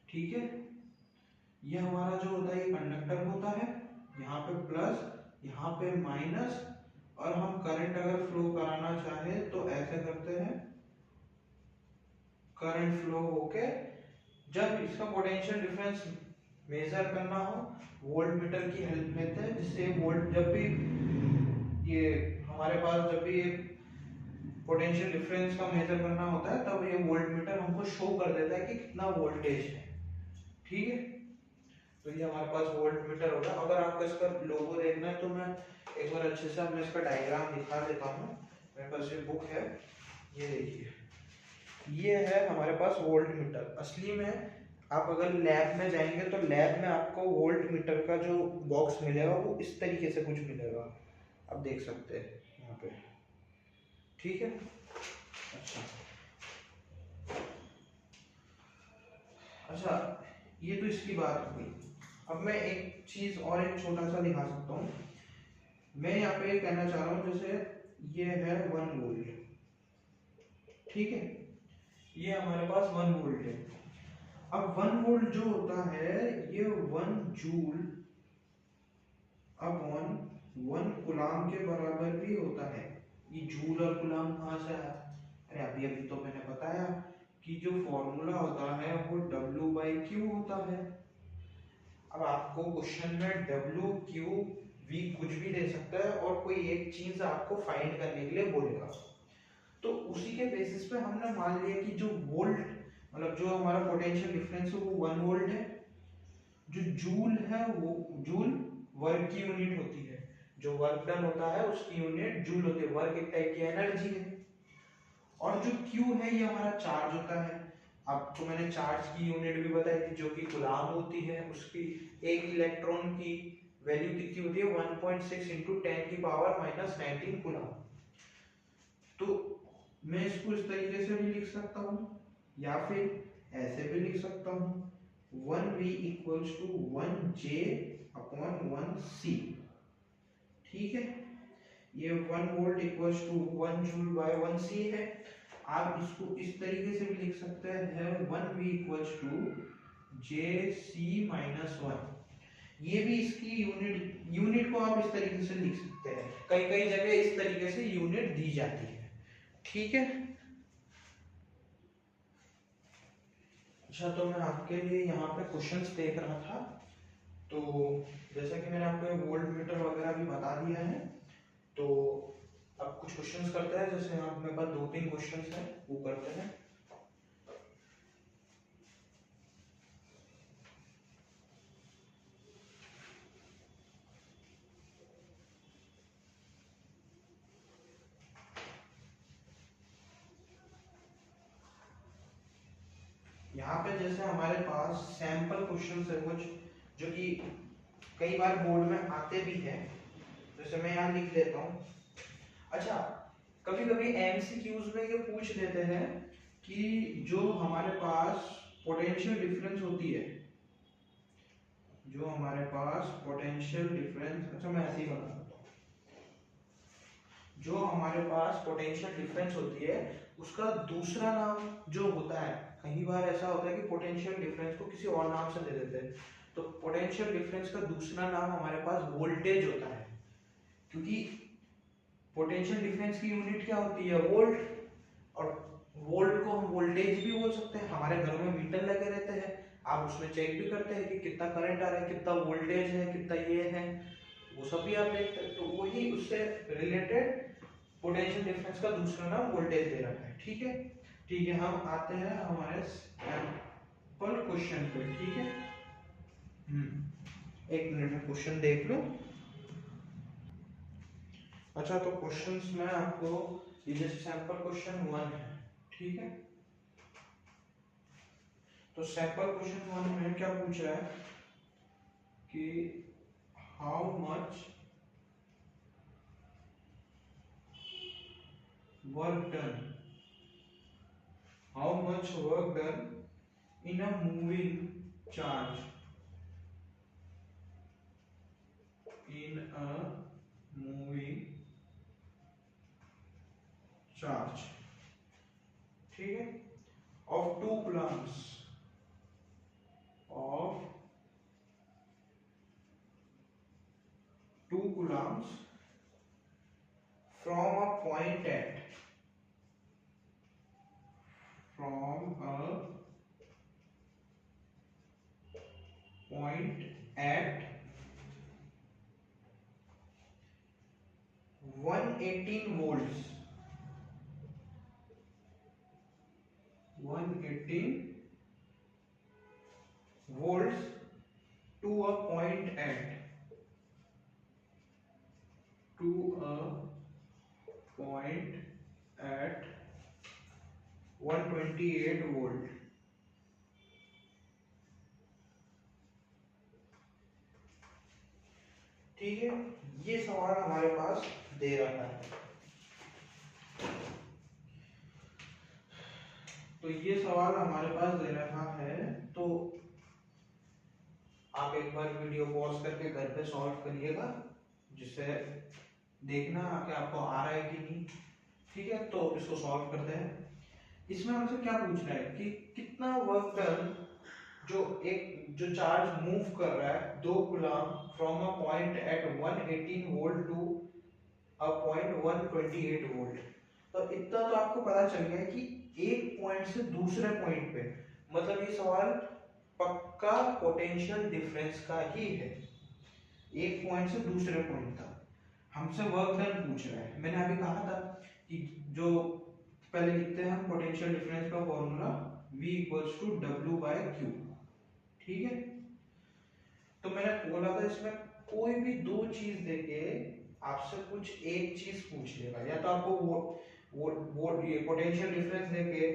ठीक है, ये हमारा जो होता है ये कंडक्टर होता है, यहाँ पे प्लस, यहाँ पे माइनस, और हम करंट अगर फ्लो कराना चाहे तो ऐसे करते हैं, करंट फ्लो होके जब इसका पोटेंशियल डिफरेंस मेजर करना हो, वोल्ट मीटर की हेल्प लेते हैं, जिससे वोल्ट जब भी ये हमारे पास जब भी ये पोटेंशियल डिफरेंस का मेजर करना होता है, तब ये वोल्ट मीटर हमको शो कर देता है कि कितना वोल्टेज है। ठीक है, तो ये हमारे पास वोल्ट मीटर होगा। अगर आपको इसका लोगो देखना है तो मैं एक बार अच्छे से मैं इसका डायग्राम दिखा देता हूँ। मेरे पास ये बुक है, ये देखिए, ये है हमारे पास वोल्ट मीटर। असली में आप अगर लैब में जाएंगे तो लैब में आपको वोल्ट मीटर का जो बॉक्स मिलेगा वो इस तरीके से कुछ मिलेगा, आप देख सकते हैं यहाँ पे। ठीक है, अच्छा अच्छा, ये तो इसकी बात हो गई। अब मैं एक चीज और एक छोटा सा दिखा सकता हूँ। मैं यहाँ पे कहना चाह रहा हूँ, जैसे ये है 1 वोल्ट। ठीक है, ये हमारे पास 1 वोल्ट है। अब 1 वोल्ट जो होता है ये 1 जूल अपॉन 1 कूलाम के बराबर भी होता है। ये जूल और कूलाम कहाँ से आया? अरे अभी अभी तो मैंने बताया कि जो फॉर्मूला होता है वो W/Q होता है। अब आपको क्वेश्चन में W/Q/V कुछ भी दे सकता है और कोई एक चीज आपको फाइंड करने के लिए बोलेगा, तो उसी के बेसिस पे हमने मान लिया कि जो वोल्ट, मतलब जो हमारा पोटेंशियल डिफरेंस है वो 1 वोल्ट है। जो जूल है वो जूल वर्क की यूनिट होती है, जो वर्क डन होता है उसकी यूनिट जूल होती है। वर्क एक टाइप की एनर्जी है। और जो क्यू है ये हमारा चार्ज होता है। आपको मैंने चार्ज की यूनिट भी बताई थी जो कि कूलाम होती है। उसकी एक इलेक्ट्रॉन की वैल्यू कितनी होती है? 1.6 × 10⁻⁻19 कूलाम। तो मैं इसको इस तरीके से भी लिख सकता हूँ, या फिर ऐसे भी लिख सकता हूँ, 1v = 1J/1C। ठीक है, ये 1 वोल्ट = 1 जूल/1C है। आप इसको इस तरीके से भी लिख सकते हैं, 1v = JC-1। ये भी इसकी यूनिट को आप इस तरीके से लिख सकते हैं। कई कई जगह इस तरीके से यूनिट दी जाती है। ठीक है, अच्छा, तो मैं आपके लिए यहाँ पे क्वेश्चंस देख रहा था। तो जैसा कि मैंने आपको वोल्ट मीटर वगैरह भी बता दिया है, तो अब कुछ क्वेश्चंस करते हैं। जैसे यहाँ मेरे पास 2-3 क्वेश्चंस हैं, वो करते हैं। यहाँ पे जैसे हमारे पास सैंपल क्वेश्चंस है कुछ, जो कि कई बार बोर्ड में आते भी हैं, जैसे मैं यहाँ लिख देता हूँ। अच्छा, कभी कभी एमसीक्यूज में ये पूछ लेते हैं कि जो हमारे पास पोटेंशियल डिफरेंस होती है, जो हमारे पास पोटेंशियल डिफरेंस, अच्छा मैं ऐसे ही बता देता हूँ, जो हमारे पास पोटेंशियल डिफरेंस होती है उसका दूसरा नाम जो होता है, कई बार ऐसा होता है कि पोटेंशियल डिफरेंस को किसी और नाम से दे देते हैं, तो पोटेंशियल डिफरेंस का दूसरा नाम हमारे पास वोल्टेज होता है, क्योंकि पोटेंशियल डिफरेंस की यूनिट क्या होती है, वोल्ट, और वोल्ट को हम वोल्टेज भी बोल सकते हैं। हमारे घरों में मीटर लगे रहते हैं, आप उसमें चेक भी करते हैं कि कितना करंट आ रहा है, कितना वोल्टेज है, कितना ये है, वो सब भी आप देखते हैं। तो वही उससे रिलेटेड पोटेंशियल डिफरेंस का दूसरा नाम वोल्टेज दे रखा है। ठीक है, ठीक है, हम आते हैं हमारे सैंपल क्वेश्चन पे। ठीक है, एक मिनट में क्वेश्चन देख लो। अच्छा, तो क्वेश्चंस में आपको ये जैसे सैंपल क्वेश्चन 1 है, ठीक है, तो सैंपल क्वेश्चन 1 में क्या पूछ रहा है कि how much work done, how much work done in a moving charge, in a moving charge, ठीक है, of 2 coulombs, of 2 coulombs from a point at, from a point at 118 volts, 118 volts to a point at, to a point at 128 volt। ठीक है, ये सवाल हमारे पास दे रखा है, तो ये सवाल हमारे पास दे रखा है, तो आप एक बार वीडियो पॉज करके घर पे सॉल्व करिएगा, जिससे देखना कि आपको आ रहा है कि नहीं। ठीक है, तो इसको सॉल्व करते हैं। इसमें हमसे क्या पूछ रहा है कि कितना वर्क डन, जो चार्ज मूव कर रहा है 2 coulomb from a point at 118 volt to a point 128 volt. तो इतना तो आपको पता चल गया है कि एक पॉइंट से दूसरे पॉइंट पे, मतलब ये सवाल पक्का पोटेंशियल डिफरेंस का ही है, एक पॉइंट से दूसरे पॉइंट तक हमसे वर्क डन पूछ रहा है। मैंने अभी कहा था कि जो पहले लिखते हैं हम पोटेंशियल डिफरेंस का formula V equals to W/Q। ठीक है, तो मैंने बोला था इसमें कोई भी दो चीज देके आपसे कुछ एक चीज पूछ लेगा, या तो आपको वो ये पोटेंशियल डिफरेंस देके,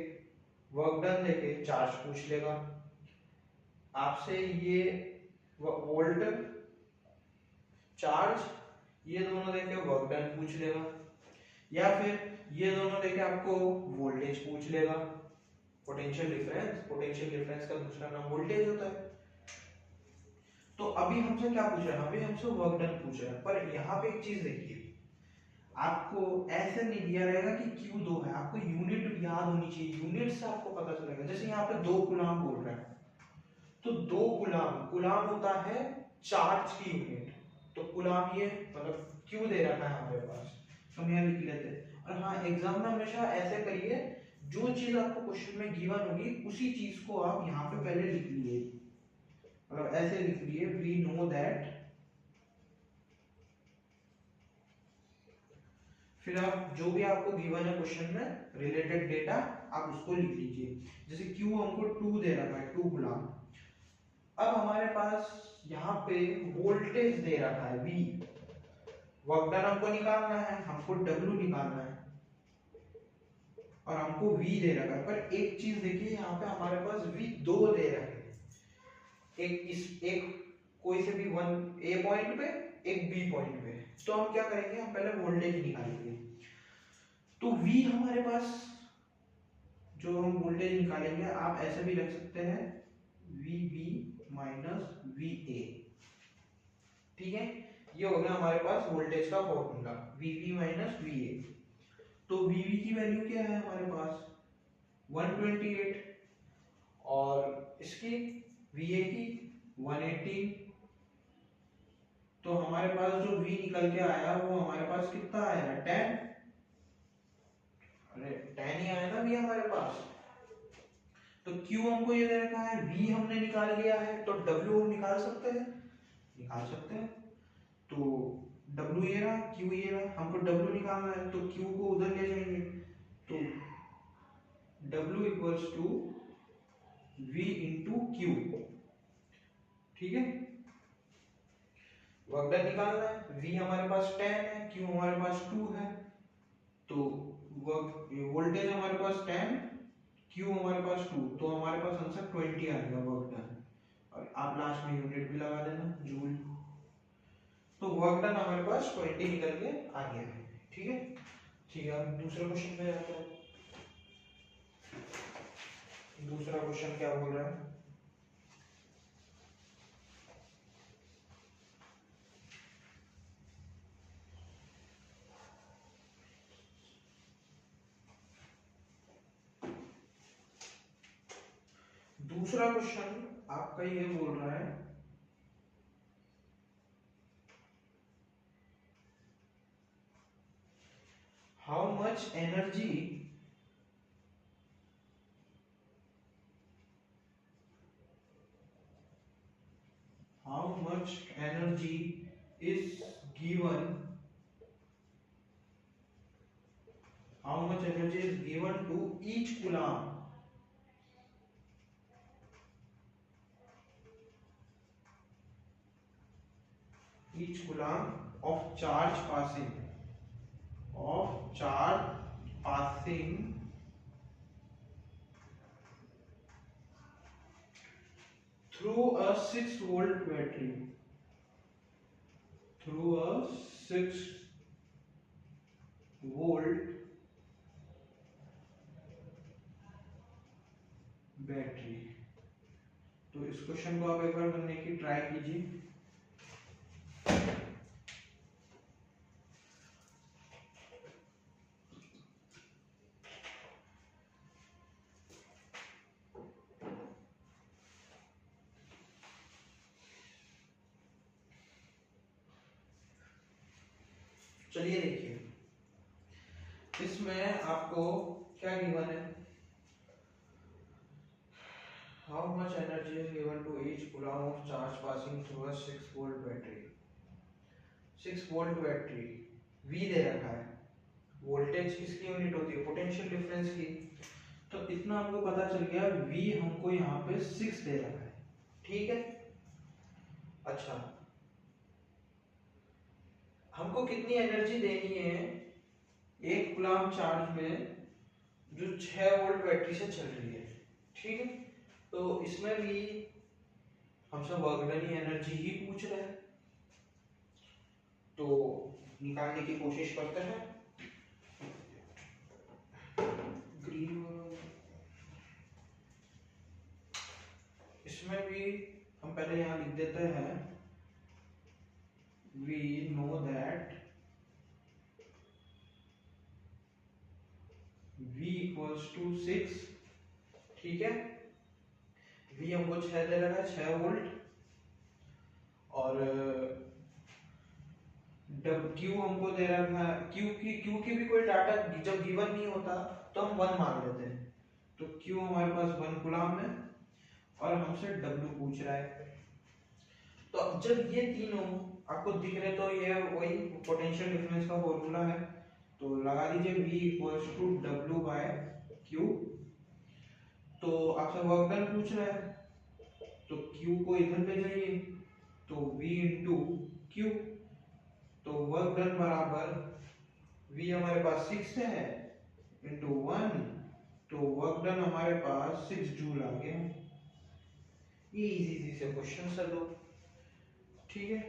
वर्क डन देके चार्ज पूछ लेगा, आपसे ये वोल्ट चार्ज ये दोनों देके वर्क डन पूछ लेगा, या फिर ये दोनों देके आपको वोल्टेज पूछ लेगा। पोटेंशियल डिफरेंस का दूसरा नाम वोल्टेज होता है। तो अभी हमसे क्या पूछ रहा है, अभी हमसे वर्क डन पूछ रहा है, पर यहाँ पे एक चीज देखिए, आपको ऐसे नहीं दिया रहेगा कि Q2 है, आपको यूनिट याद होनी चाहिए, यूनिट से आपको पता चलेगा। जैसे यहाँ पे 2 कूलम बोल रहा है, तो 2 कूलम होता है चार्ज की यूनिट, तो कूलम ये मतलब Q दे रखा है हमारे पास, हम यहाँ लिख लेते हैं। और हाँ, एग्जाम में हमेशा ऐसे करिए, जो चीज आपको क्वेश्चन में गिवन होगी उसी चीज को आप यहाँ पे पहले लिख लिए, मतलब ऐसे लिख लिए, वी नो दैट, फिर आप जो भी आपको गिवन है क्वेश्चन में रिलेटेड डेटा आप उसको लिख लीजिए। जैसे Q हमको 2 दे रखा है, 2 कूलम। अब हमारे पास यहाँ पे वोल्टेज दे रखा है V, वर्क डन हमको निकालना है, हमको W निकालना है, और हमको V दे रखा है। पर एक चीज देखिए, यहाँ पे हमारे पास V 2 दे रखे हैं, एक कोई से भी वन ए पॉइंट पे एक बी पॉइंट पे, तो हम क्या करेंगे, हम पहले वोल्टेज निकालेंगे। तो V हमारे पास जो हम वोल्टेज निकालेंगे आप ऐसे भी रख सकते हैं VB माइनस VA, ठीक है। ये हो गया हमारे पास वोल्टेज का फॉर्मूला VB माइनस VA। तो VB की वैल्यू क्या है हमारे पास 128 और इसकी VA की 118। तो हमारे पास जो V निकल के आया वो हमारे पास कितना आया 10। अरे 10 ही आया ना V हमारे पास। तो Q हमको ये दे रखा है, V हमने निकाल लिया है, तो W हम निकाल सकते हैं, निकाल सकते हैं। तो W ये रहा, Q ये रहा, हमको W निकालना है तो Q को उधर ले जाएंगे, तो W equals to V into Q, ठीक है। वर्क डन निकालना है, V हमारे पास 10 है, Q हमारे पास 2 है, तो वोल्टेज हमारे पास 10, Q हमारे पास 2, तो हमारे पास आंसर 20 आ गया वर्क डन। और आप लास्ट में यूनिट भी लगा देना जूल। तो वर्क डन हमारे पास 20 निकल के आ गया है, ठीक है। ठीक है, अब दूसरे क्वेश्चन पे जाते हैं। दूसरा क्वेश्चन क्या बोल रहा है, दूसरा क्वेश्चन आपका ये बोल रहा है how much energy is given how much energy is given to each coulomb of charge passing through a 6-volt battery, through a 6-volt battery. तो इस क्वेश्चन को आप एक बार करने की ट्राई कीजिए। चलिए देखिए, इसमें आपको क्या गिवन है, how much energy is given to each coulomb of charge passing through a 6-volt battery. 6-volt battery, V दे रखा है, वोल्टेज किसकी यूनिट होती है पोटेंशियल डिफरेंस की। तो इतना हमको पता चल गया, V हमको यहाँ पे 6 दे रखा है, ठीक है। अच्छा, हमको कितनी एनर्जी देनी है एक कूलम्ब चार्ज में जो 6-volt बैटरी से चल रही है, ठीक है। तो इसमें भी हमसे वर्क डन एनर्जी ही पूछ रहा है, तो निकालने की कोशिश करते हैं। इसमें भी हम पहले यहाँ लिख देते हैं we know that V equals to 6, ठीक है। V हमको 6 दे रखा है, 6 वोल्ट, और Q हमको दे रखा है, Q की भी कोई डाटा जब गिवन नहीं होता तो हम 1 मान लेते हैं। तो Q हमारे पास 1 कूलम्ब है और हमसे W पूछ रहा है। तो अब जब ये तीनों आपको दिख रहे तो ये वही पोटेंशियल डिफरेंस का फॉर्मूला है, तो लगा दीजिए V equals to W by Q। तो आपसे वर्क डन पूछ रहा है, तो Q को इधर ले जाइए, तो V इंटू Q, तो वर्क डन बराबर V हमारे पास 6 है इंटू 1, तो वर्क डन हमारे पास 6 जूल आ गया। ये इजी से क्वेश्चन सर दो। ठीक है,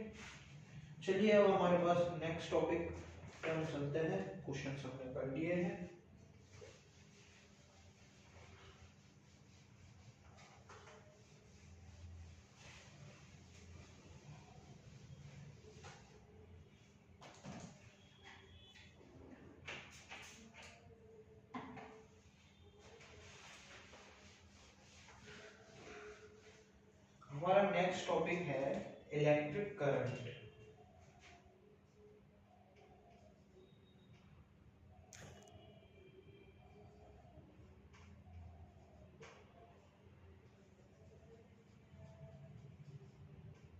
चलिए अब हमारे पास नेक्स्ट टॉपिक पे हम चलते हैं। क्वेश्चन हमने कर लिए हैं। हमारा नेक्स्ट टॉपिक है इलेक्ट्रिक करंट।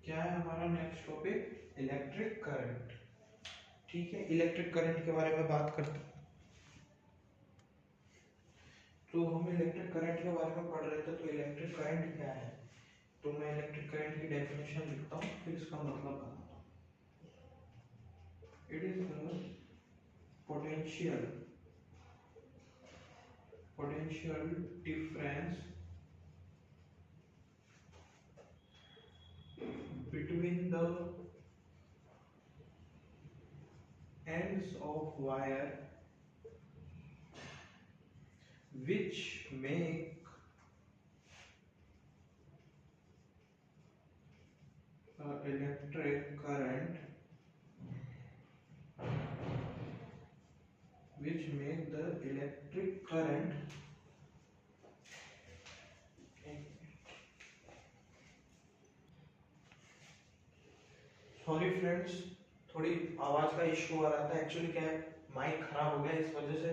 क्या है हमारा नेक्स्ट टॉपिक? Electric current. ठीक है, इलेक्ट्रिक करंट के बारे में बात करते हैं। तो हम इलेक्ट्रिक करंट के बारे में पढ़ रहे थे, तो इलेक्ट्रिक करंट क्या है? तो मैं इलेक्ट्रिक करंट की डेफिनेशन लिखता हूँ, फिर इसका मतलब बताता हूँ। It is the potential difference between the ends of wire which make electric current, which make the electric current sorry friends, थोड़ी आवाज का इशू आ रहा था। एक्चुअली क्या है, माइक खराब हो गया, इस वजह से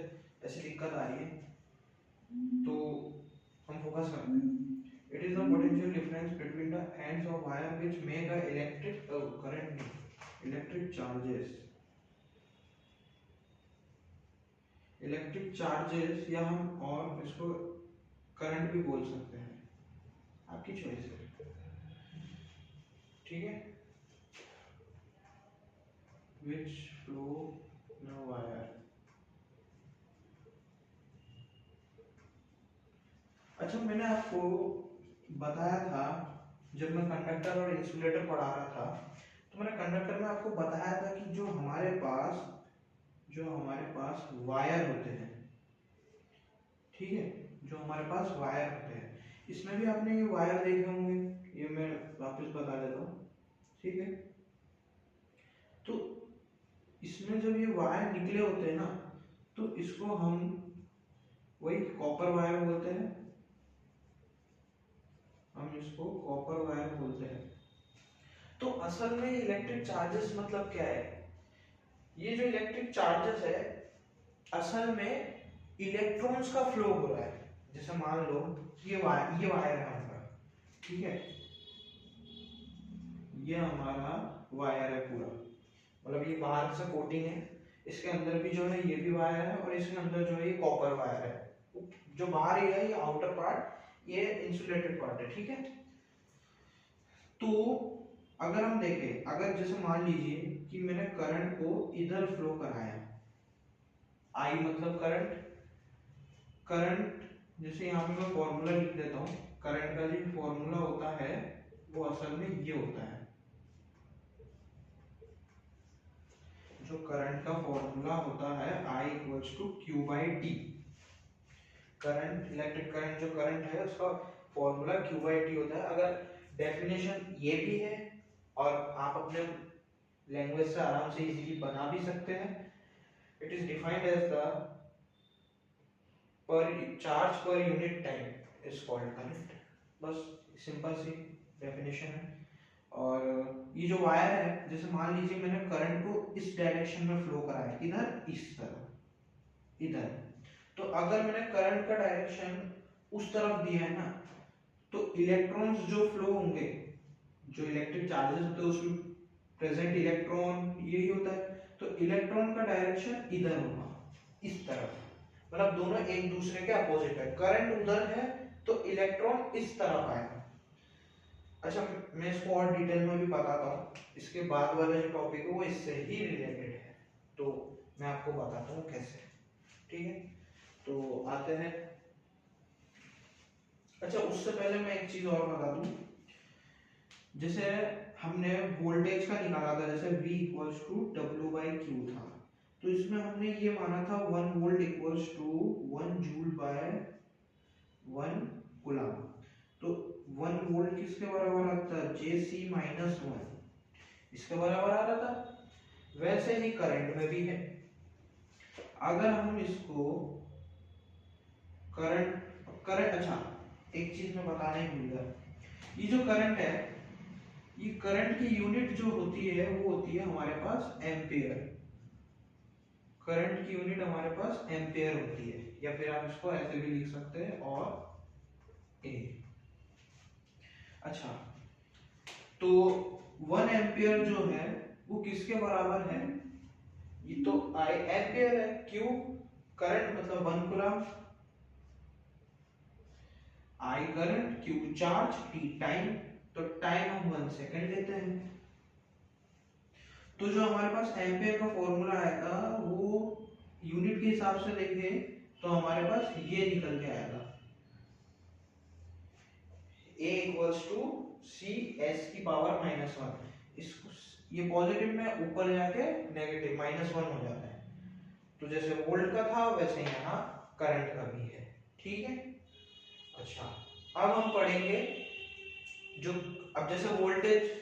ऐसी दिक्कत आ रही है। तो हम फोकस करते हैं। It is the potential difference between the ends of wire which make a electric current, electric charges, या हम और इसको करंट भी बोल सकते हैं, आपकी चॉइस है। ठीक है, which flow in a wire। अच्छा, मैंने आपको बताया था जब मैं कंडक्टर और इंसुलेटर पढ़ा रहा था, तो मैंने कंडक्टर में आपको बताया था कि जो हमारे पास वायर होते हैं, ठीक है, जो हमारे पास वायर होते हैं, इसमें भी आपने ये वायर देखे होंगे, ये मैं वापस बता देता हूँ। ठीक है, तो इसमें जब ये वायर निकले होते हैं ना, तो इसको हम वही कॉपर वायर बोलते हैं, हम इसको कॉपर वायर बोलते हैं। तो असल में इलेक्ट्रिक चार्जेस मतलब क्या है? ये जो इलेक्ट्रिक चार्जेस है, असल में इलेक्ट्रॉन्स का फ्लो हो रहा है। जैसे मान लो ये वायर है हमारा, ठीक है, ये हमारा वायर है पूरा, मतलब ये बाहर से कोटिंग है, इसके अंदर भी जो है ये भी वायर है, और इसके अंदर जो है ये कॉपर वायर है। जो बाहर ही है ये आउटर पार्ट, ये इंसुलेटेड पार्ट है। ठीक है, तो अगर हम देखें, अगर जैसे मान लीजिए कि मैंने करंट को इधर फ्लो कराया, आई मतलब करंट जैसे यहाँ पे मैं फॉर्मूला लिख देता हूँ। करंट का जो फॉर्मूला होता है वो असल में ये होता है, जो करंट का फॉर्मूला होता है I equals to Q by T. Current, electric current जो करंट है उसका फॉर्मूला Q बाई टी होता है। अगर डेफिनेशन ये भी है और आप अपने लैंग्वेज से आराम से इजीली बना भी सकते हैं। It is defined as the per charge per unit time is called current. बस सिंपल सी डेफिनेशन है। और ये जो वायर है, जैसे मान लीजिए मैंने करंट को इस डायरेक्शन में फ्लो कराया, इधर, इस तरफ, इधर, तो अगर मैंने करंट का डायरेक्शन उस तरफ दिया है ना, तो इलेक्ट्रॉन्स जो फ्लो होंगे, जो इलेक्ट्रिक चार्जेस होते हैं उसमें प्रेजेंट इलेक्ट्रॉन यही होता है, तो इलेक्ट्रॉन का डायरेक्शन इधर होगा, इस तरफ, मतलब दोनों एक दूसरे के अपोजिट है। करंट उधर है तो इलेक्ट्रॉन इस तरफ आएगा। अच्छा, मैं इसको और डिटेल में भी बताता हूँ, इसके बाद वाला जो टॉपिक है वो इससे ही रिलेटेड है, तो मैं आपको बताता हूँ कैसे। ठीक है, तो आते हैं। अच्छा, उससे पहले मैं एक चीज और बता दूं जैसे हमने वोल्टेज का निकाला था, जैसे V इक्वल्स टू W/Q था, तो इसमें हमने ये माना था 1 volt equals to 1 joule by 1 coulomb. तो 1 वोल्ट किसके बराबर आता है? JC माइनस 1 इसके बराबर आ रहा था। वैसे ही करंट में भी है। अगर हम इसको करंट करंट अच्छा, एक चीज मैं बताने भूल गया, ये जो करंट है, ये करंट की यूनिट जो होती है वो होती है हमारे पास एम्पियर। करंट की यूनिट हमारे पास एम्पियर होती है, या फिर आप इसको ऐसे भी लिख सकते हैं और ए। अच्छा, तो 1 एम्पियर जो है वो किसके बराबर है? ये तो आई एम्पियर है। क्यों? करंट मतलब 1 coulomb, I current, Q charge, T time, तो टाइम हम 1 सेकेंड लेते हैं। तो जो हमारे पास एम्पियर का फॉर्मूला आएगा वो यूनिट के हिसाब से देखें तो हमारे पास ये निकल के आएगा, A equals to C S की पावर -1। इसको ये पॉजिटिव में ऊपर जाके नेगेटिव -1 हो जाता है। तो जैसे वोल्ट का था वैसे यहाँ करंट का भी है। ठीक है। अच्छा, अब हम पढ़ेंगे जो, अब जैसे वोल्टेज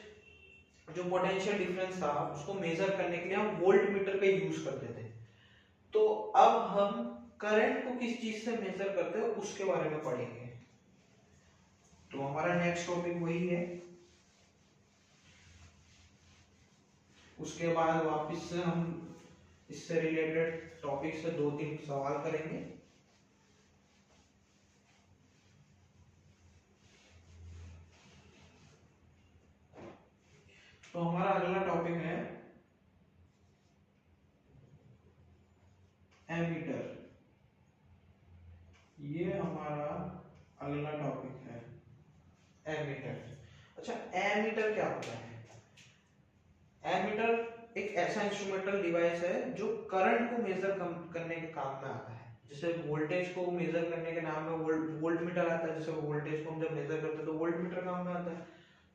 जो पोटेंशियल डिफरेंस था उसको मेजर करने के लिए हम वोल्ट मीटर का यूज करते थे। तो अब हम करंट को किस चीज से मेजर करते हैं उसके बारे में पढ़ेंगे। तो हमारा नेक्स्ट टॉपिक वही है। उसके बाद वापस से हम इससे रिलेटेड टॉपिक से 2-3 सवाल करेंगे। तो हमारा अगला टॉपिक है एमीटर। ये हमारा अगला टॉपिक है एमीटर। अच्छा, एमीटर क्या होता है? एमीटर एक ऐसा इंस्ट्रूमेंटल डिवाइस है जो करंट को मेजर करने के काम में आता है। जैसे वोल्टेज को मेजर करने के नाम में वोल्ट मीटर आता है, जैसे वोल्टेज को हम जब मेजर करते हैं तो वोल्ट मीटर काम में आता है।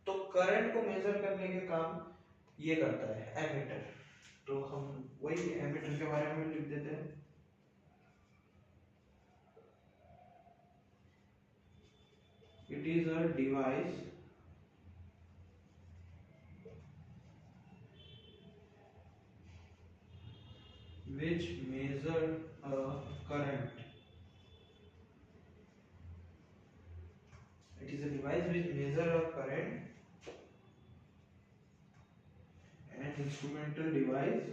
तो करंट को मेजर करने के काम ये करता है एमीटर। तो हम वही एमीटर के बारे में लिख देते हैं। It is a device which measure a current. It is a device which measure a current. An instrumental device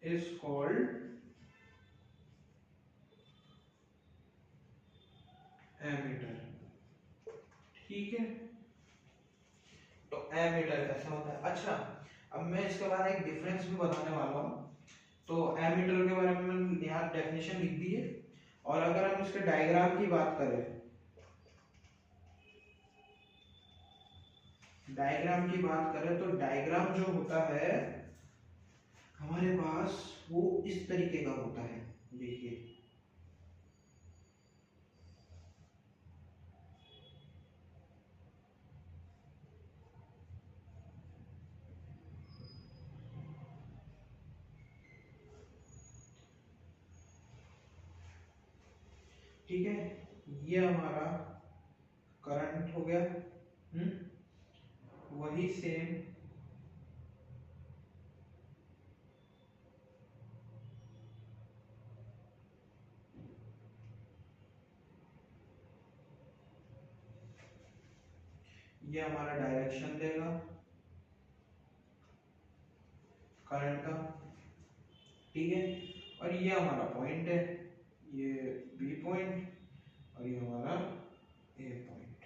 is called ammeter. ठीक है, तो एमीटर कैसा होता है? अच्छा, अब मैं इसके बाद एक डिफरेंस भी बताने वाला हूँ। तो एमीटर के बारे में मैंने यहाँ डेफिनेशन लिख दी है। और अगर हम इसके डायग्राम की बात करें, तो डायग्राम जो होता है हमारे पास वो इस तरीके का होता है। देखिए, ठीक है, ये हमारा करंट हो गया। वही सेम ये हमारा डायरेक्शन देगा करंट का। ठीक है, और ये हमारा पॉइंट है, ये बी पॉइंट और ये हमारा ए पॉइंट।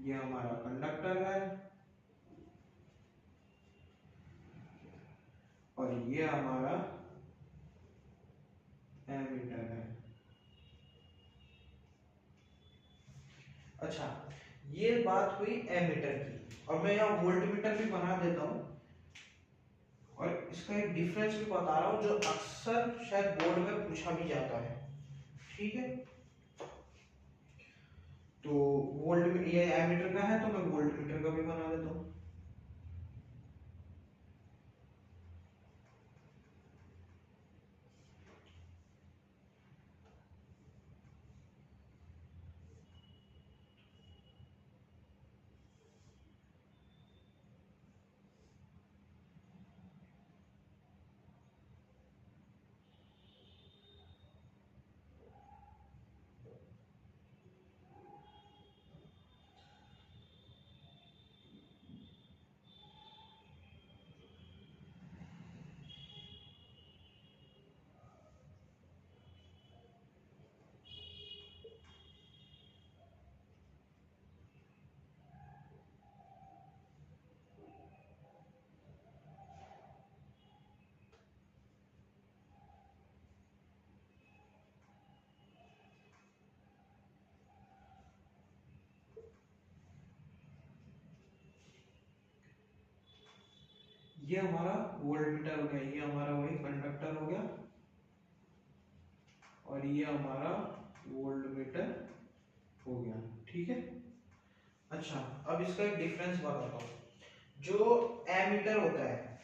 ये हमारा कंडक्टर है और ये हमारा एमीटर है। अच्छा, ये बात हुई एमीटर की, और मैं यहाँ वोल्टमीटर भी बना देता हूँ और इसका एक डिफरेंस भी बता रहा हूँ जो अक्सर शायद बोर्ड में पूछा भी जाता है। ठीक है, तो वोल्ट में ये एमीटर का है तो मैं वोल्ट मीटर का भी बना देता हूँ। ये हमारा वोल्ट मीटर हो गया, ये हमारा वही कंडक्टर हो गया, और ये हमारा वोल्ट मीटर हो गया। ठीक है। अच्छा, अब इसका एक डिफरेंस बताता हूँ। जो एमीटर होता है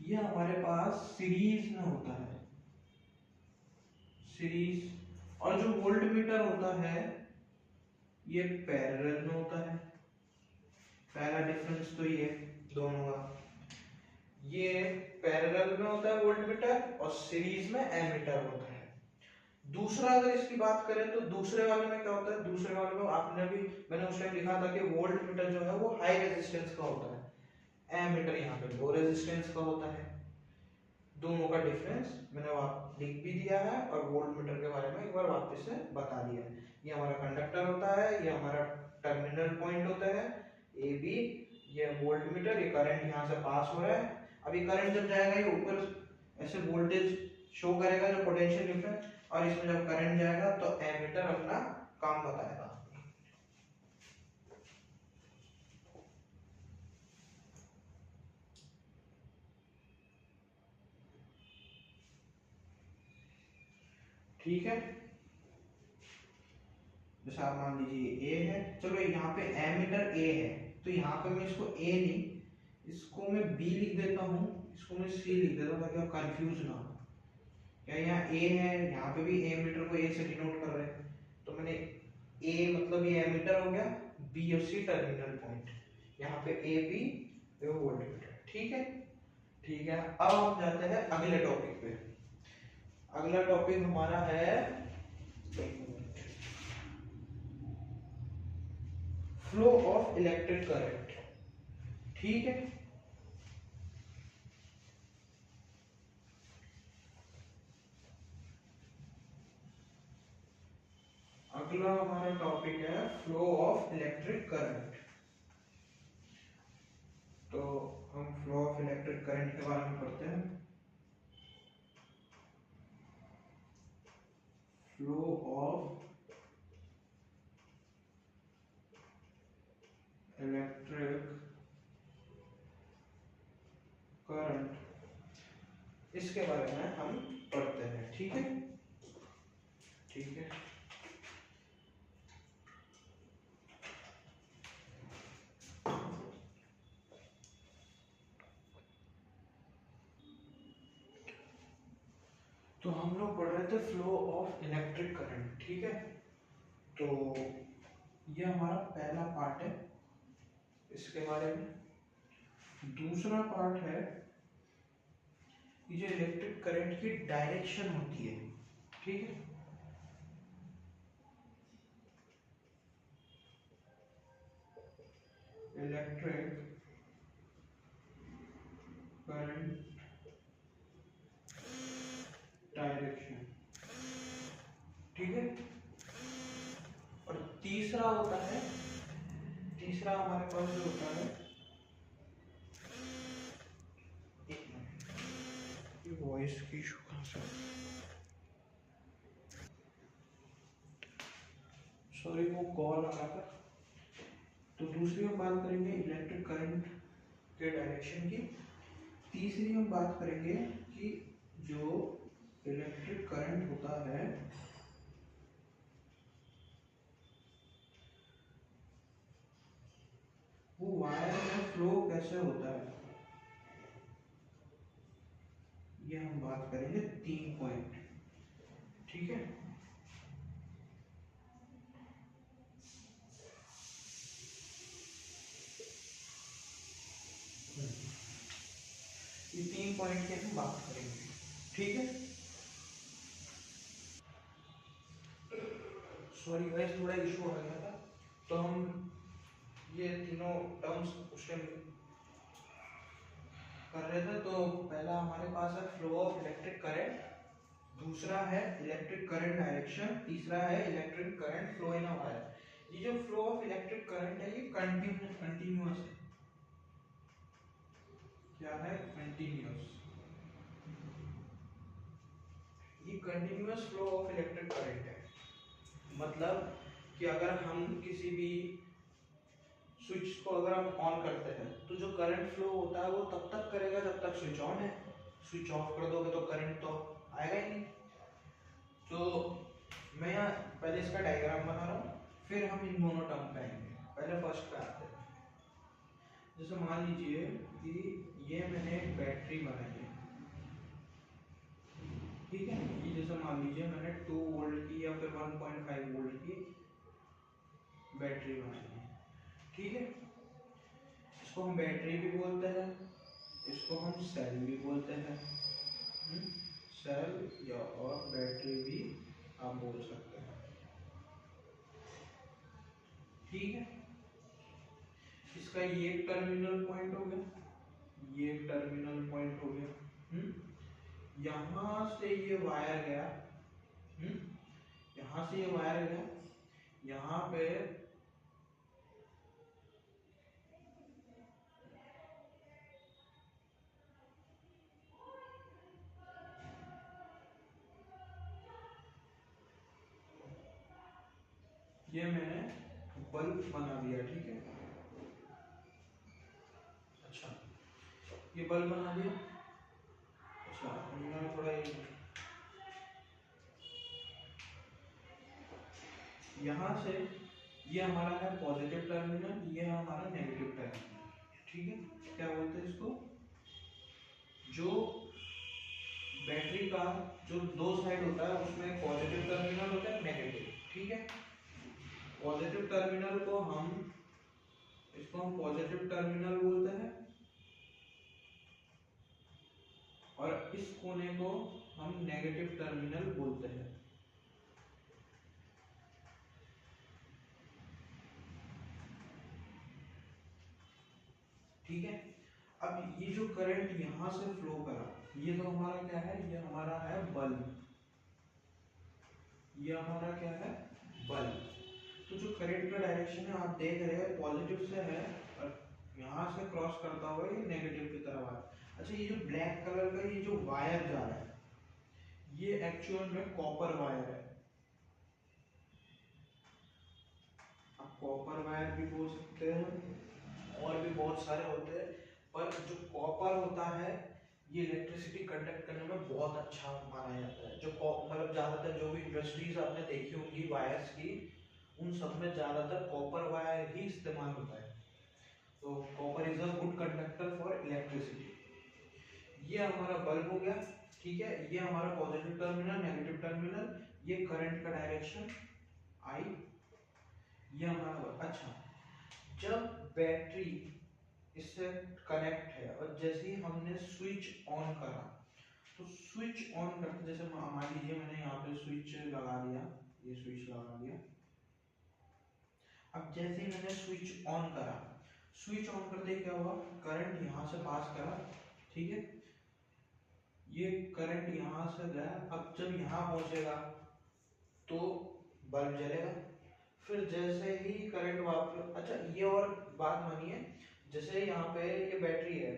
ये हमारे पास सीरीज में होता है, सीरीज, और जो वोल्ट मीटर होता है ये पैरेलल में होता है। पहला डिफरेंस तो ये दोनों का, ये पैरेलल में होता है वोल्ट मीटर और सीरीज में एमीटर होता है। दूसरा अगर इसकी बात करें तो दूसरे वाले में क्या होता है, दूसरे वाले में आपने भी, मैंने उस टाइम लिखा था कि वोल्ट मीटर जो है वो हाई रेजिस्टेंस का होता है, एमीटर यहाँ पे लो रेजिस्टेंस का होता है। दोनों का डिफरेंस मैंने लिख भी दिया है और वोल्ट मीटर के बारे में एक बार वापस से बता दिया है। ये हमारा कंडक्टर होता है, ये हमारा टर्मिनल पॉइंट होता है ए बी, ये वोल्ट मीटर, ये करंट यहाँ से पास हो रहा है। अभी करंट जब जाएगा ये ऊपर ऐसे वोल्टेज शो करेगा जो पोटेंशियल डिफरेंस, और इसमें जब करंट जाएगा तो एमीटर अपना काम बताएगा। ठीक है। जैसे आप मान लीजिए ए है, चलो यहाँ पे एमीटर ए है तो यहाँ पे मैं इसको ए नहीं, इसको मैं बी लिख देता हूँ, इसको मैं सी लिख देता हूँ ताकि आप कंफ्यूज ना हो। क्या यहाँ ए है, यहाँ पे भी एमीटर को ए से डिनोट कर रहे हैं, तो मैंने ए मतलब ये एमीटर हो गया, बी और सी टर्मिनल पॉइंट, यहाँ पे ए बी वोल्ट मीटर। ठीक है। ठीक है, अब हम जाते हैं अगले टॉपिक पे। अगला टॉपिक हमारा है फ्लो ऑफ इलेक्ट्रिक करंट। ठीक है। अगला हमारा टॉपिक है फ्लो ऑफ इलेक्ट्रिक करंट। तो हम फ्लो ऑफ इलेक्ट्रिक करंट के बारे में पढ़ते हैं। फ्लो ऑफ इलेक्ट्रिक करंट, इसके बारे में हम पढ़ते हैं। ठीक है। ठीक है। तो हम लोग पढ़ रहे थे फ्लो ऑफ इलेक्ट्रिक करंट। ठीक है। तो ये हमारा पहला पार्ट है इसके बारे में। दूसरा पार्ट है कि जो इलेक्ट्रिक करंट की डायरेक्शन होती है। ठीक है। Electric current direction. ठीक है। और तीसरा होता है, तीसरा हमारे पास जो होता है, एक मिनट, ये वॉइस की इशू कहाँ से, सॉरी वो कॉल आ रहा था। तो दूसरी हम बात करेंगे इलेक्ट्रिक करंट के डायरेक्शन की। तीसरी हम बात करेंगे कि जो इलेक्ट्रिक करंट होता है फ्लो कैसे होता है ये हम बात करेंगे 3 पॉइंट, ठीक है। ये 3 पॉइंट की हम बात करेंगे, ठीक है। सॉरी गाइस, थोड़ा इशू आ गया था, तो हम ये तीनों टर्म्स उसके कर रहे थे। तो पहला हमारे पास है फ्लो ऑफ इलेक्ट्रिक करंट, दूसरा है इलेक्ट्रिक करंट डायरेक्शन, तीसरा है electric current flow in a wire. ये जो फ्लो ऑफ इलेक्ट्रिक करंट है ये कंटिन्यूअस है। क्या है? कंटिन्यूअस। ये continuous flow of electric current है, मतलब कि अगर हम किसी भी स्विच को अगर हम ऑन करते हैं तो जो करंट फ्लो होता है वो तब तक करेगा जब तक स्विच ऑन है। स्विच ऑफ कर दोगे तो करंट तो आएगा ही नहीं। तो मैं यहाँ पहले इसका डायग्राम बना रहा हूँ, फिर हम इन दोनों टर्म पे आएंगे। पहले फर्स्ट पे आते हैं। जैसे मान लीजिए कि ये मैंने एक बैटरी बनाई है, ठीक है। ये जैसे मान लीजिए मैंने 2 वोल्ट की या फिर 1.5 वोल्ट की बैटरी बनाई है, ठीक है। इसको हम बैटरी भी बोलते हैं, इसको हम सेल भी बोलते हैं। सेल या और बैटरी भी आप बोल सकते हैं, ठीक है। इसका ये एक टर्मिनल पॉइंट हो गया, ये एक टर्मिनल पॉइंट हो गया। यहां से ये वायर गया, यहां से ये वायर गया, यहाँ पे ये मैंने बल्ब बना दिया, ठीक है। अच्छा, ये बल्ब बना दिया। अच्छा, मैं थोड़ा यहाँ से ये हमारा है पॉजिटिव टर्मिनल, ये है हमारा नेगेटिव टर्मिनल, ठीक है। क्या बोलते हैं इसको? जो बैटरी का जो दो साइड होता है उसमें पॉजिटिव टर्मिनल होता है, नेगेटिव, ठीक है। पॉजिटिव टर्मिनल को हम इसको हम पॉजिटिव टर्मिनल बोलते हैं और इस कोने को हम नेगेटिव टर्मिनल बोलते हैं, ठीक है। अब ये जो करंट यहां से फ्लो करा, ये तो हमारा क्या है? ये हमारा है बल्ब, ये हमारा क्या है? बल्ब। तो जो करंट का डायरेक्शन है आप देख रहे हैं पॉजिटिव से है और यहाँ से क्रॉस करता हुआ ये नेगेटिव की तरफ आ। अच्छा, ये जो ब्लैक कलर का ये जो वायर जा रहा है ये एक्चुअल में कॉपर वायर है। आप कॉपर वायर भी बोल सकते हैं और भी बहुत सारे होते हैं, पर जो कॉपर होता है ये इलेक्ट्रिसिटी कंडक्ट करने में बहुत अच्छा माना जाता है। जो मतलब ज्यादातर जो भी इंडस्ट्रीज आपने देखी होंगी वायर्स की, उन सब में ज्यादातर कॉपर वायर ही इस्तेमाल होता है। तो copper is a good conductor for electricity. ये हमारा बल्ब हो गया, ठीक है। ये हमारा पॉजिटिव टर्मिनल, नेगेटिव टर्मिनल, ये करंट का डायरेक्शन आई, ये हमारा। अच्छा, जब बैटरी इससे कनेक्ट है और जैसे ही हमने स्विच ऑन करा, तो स्विच ऑन करते जैसे मान लीजिए मैंने यहाँ पे स्विच लगा दिया, ये स्विच लगा दिया। अब जैसे ही मैंने स्विच ऑन करा, स्विच ऑन करते क्या हुआ? करंट यहाँ से पास करा, ठीक है। ये करंट यहाँ से गया, अब जब यहाँ पहुंचेगा तो बल्ब जलेगा। फिर जैसे ही करंट वापस, अच्छा ये और बात मानिए, जैसे यहाँ पे ये बैटरी है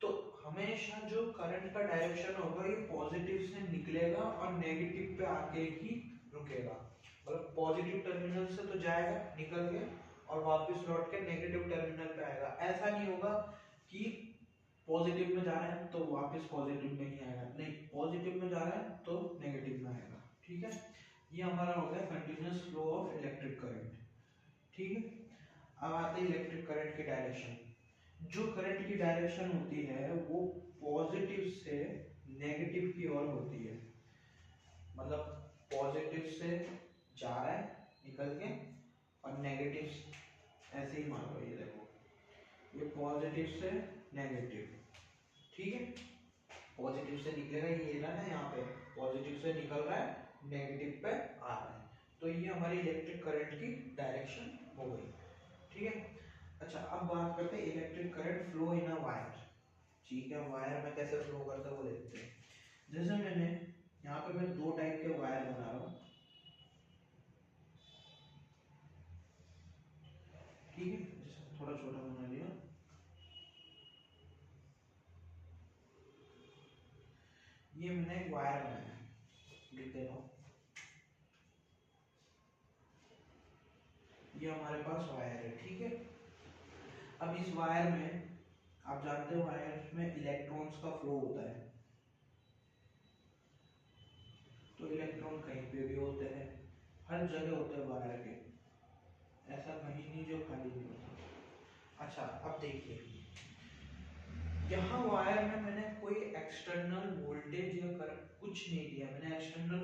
तो हमेशा जो करंट का डायरेक्शन होगा ये पॉजिटिव से निकलेगा और नेगेटिव पे आके ही रुकेगा। मतलब पॉजिटिव टर्मिनल से तो जाएगा निकल के और वापस लौट के नेगेटिव टर्मिनल पे आएगा। ऐसा नहीं होगा कि पॉजिटिव में जा रहा है तो वापस पॉजिटिव में ही आएगा, नहीं, पॉजिटिव में जा रहा है तो नेगेटिव में आएगा, ठीक है। ये हमारा हो गया continuous flow of electric current, ठीक है। अब आते हैं इलेक्ट्रिक करंट के डायरेक्शन। जो करंट की डायरेक्शन होती है वो पॉजिटिव से नेगेटिव की ओर होती है, मतलब पॉजिटिव से जा रहा है निकल के और नेगेटिव ऐसे ही मान लो, ये देखो ये पॉजिटिव से नेगेटिव, ठीक है, पॉजिटिव से निकलेगा, ये रहा ना यहाँ पे पॉजिटिव से निकल रहा है नेगेटिव पे आ रहा है, तो ये हमारी इलेक्ट्रिक करंट की डायरेक्शन हो गई, ठीक है। अच्छा अब बात करते हैं electric current flow in a wire, ठीक है, वायर में कैसे फ्लो करता है वो देखते हैं। जैसे मैंने यहाँ पे मैं दो टाइप के वायर बना रहा हूँ, ठीक है, जैसे थोड़ा छोटा बना लिया, ये मैंने एक वायर बनाया, लिख देता हूँ, ये हमारे पास वायर है, ठीक है। अब इस वायर में आप जानते हो वायर में इलेक्ट्रॉन्स का फ्लो होता है, तो इलेक्ट्रॉन कहीं पे भी होते हैं, हर जगह होते हैं वायर के, ऐसा कहीं नहीं जो खाली नहीं होता। अच्छा अब देखिए यहाँ वायर में मैंने कोई एक्सटर्नल वोल्टेज या करंट कुछ नहीं दिया, मैंने एक्सटर्नल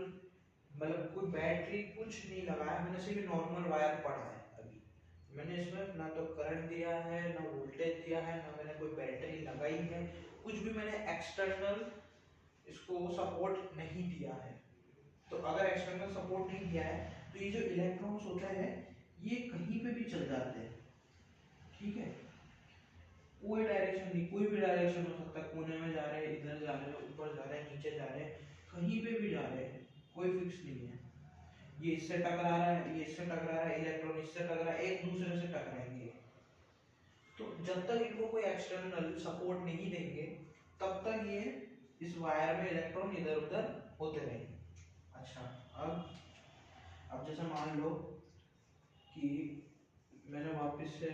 मतलब कोई बैटरी कुछ नहीं लगाया, मैंने सिर्फ नॉर्मल वायर पढ़ा है। अभी मैंने इसमें ना तो करंट दिया है ना वोल्टेज दिया है, ना मैंने कोई बैटरी लगाई है, कुछ भी मैंने एक्सटर्नल इसको सपोर्ट नहीं दिया है। तो अगर एक्सटर्नल सपोर्ट नहीं दिया है तो ये जो इलेक्ट्रॉन्स होते हैं ये कहीं पे भी चल जाते हैं, ठीक है, कोई डायरेक्शन नहीं, कोई भी डायरेक्शन हो सकता है, कोने में जा रहे हैं, इधर जा रहे हैं, ऊपर जा रहे हैं, नीचे जा रहे हैं, कहीं पे भी जा रहे हैं, कोई फिक्स नहीं है, ये इससे टकरा रहा है, ये इससे टकरा रहा है, इलेक्ट्रॉन इससे टकरा है, एक दूसरे से टकराएंगे। तो जब तक इनको कोई एक्सटर्नल सपोर्ट नहीं देंगे तब तक ये इस वायर में इलेक्ट्रॉन इधर उधर होते रहेंगे। अच्छा अब जैसे मान लो कि मैंने वापस से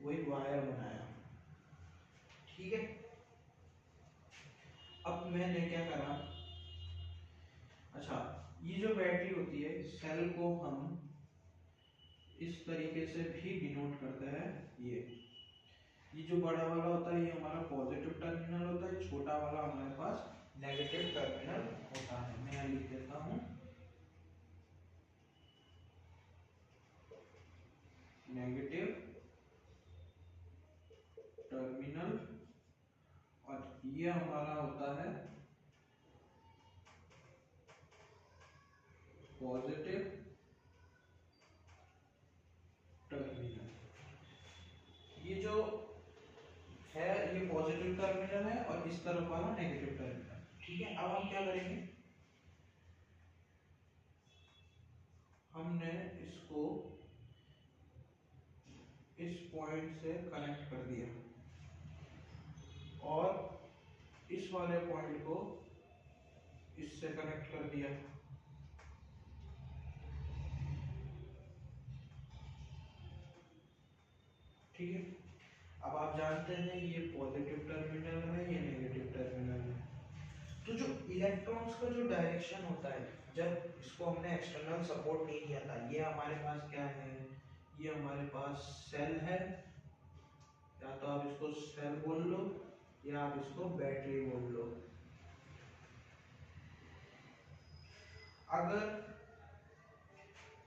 वही वायर बनाया, ठीक है। अब मैंने क्या करा, अच्छा ये जो बैटरी होती है सेल को हम इस तरीके से भी डिनोट करते हैं, ये जो बड़ा वाला होता है ये हमारा पॉजिटिव टर्मिनल होता है, छोटा वाला हमारे पास नेगेटिव टर्मिनल होता है। मैं लिख देता हूँ नेगेटिव टर्मिनल और ये हमारा होता है पॉजिटिव टर्मिनल। ये जो है ये पॉजिटिव टर्मिनल है और इस तरफ वाला नेगेटिव टर्मिनल, ठीक है। अब हम क्या करेंगे, हमने इसको इस पॉइंट से कनेक्ट कर दिया और इस वाले पॉइंट को इससे कनेक्ट कर दिया, ठीक है। अब आप जानते हैं ये पॉजिटिव टर्मिनल है, ये नेगेटिव टर्मिनल है। तो जो इलेक्ट्रॉन्स का जो डायरेक्शन होता है जब इसको हमने एक्सटर्नल सपोर्ट नहीं दिया था, ये हमारे पास क्या है, ये हमारे पास सेल है, या तो आप इसको सेल बोल लो या आप इसको बैटरी बोल लो। अगर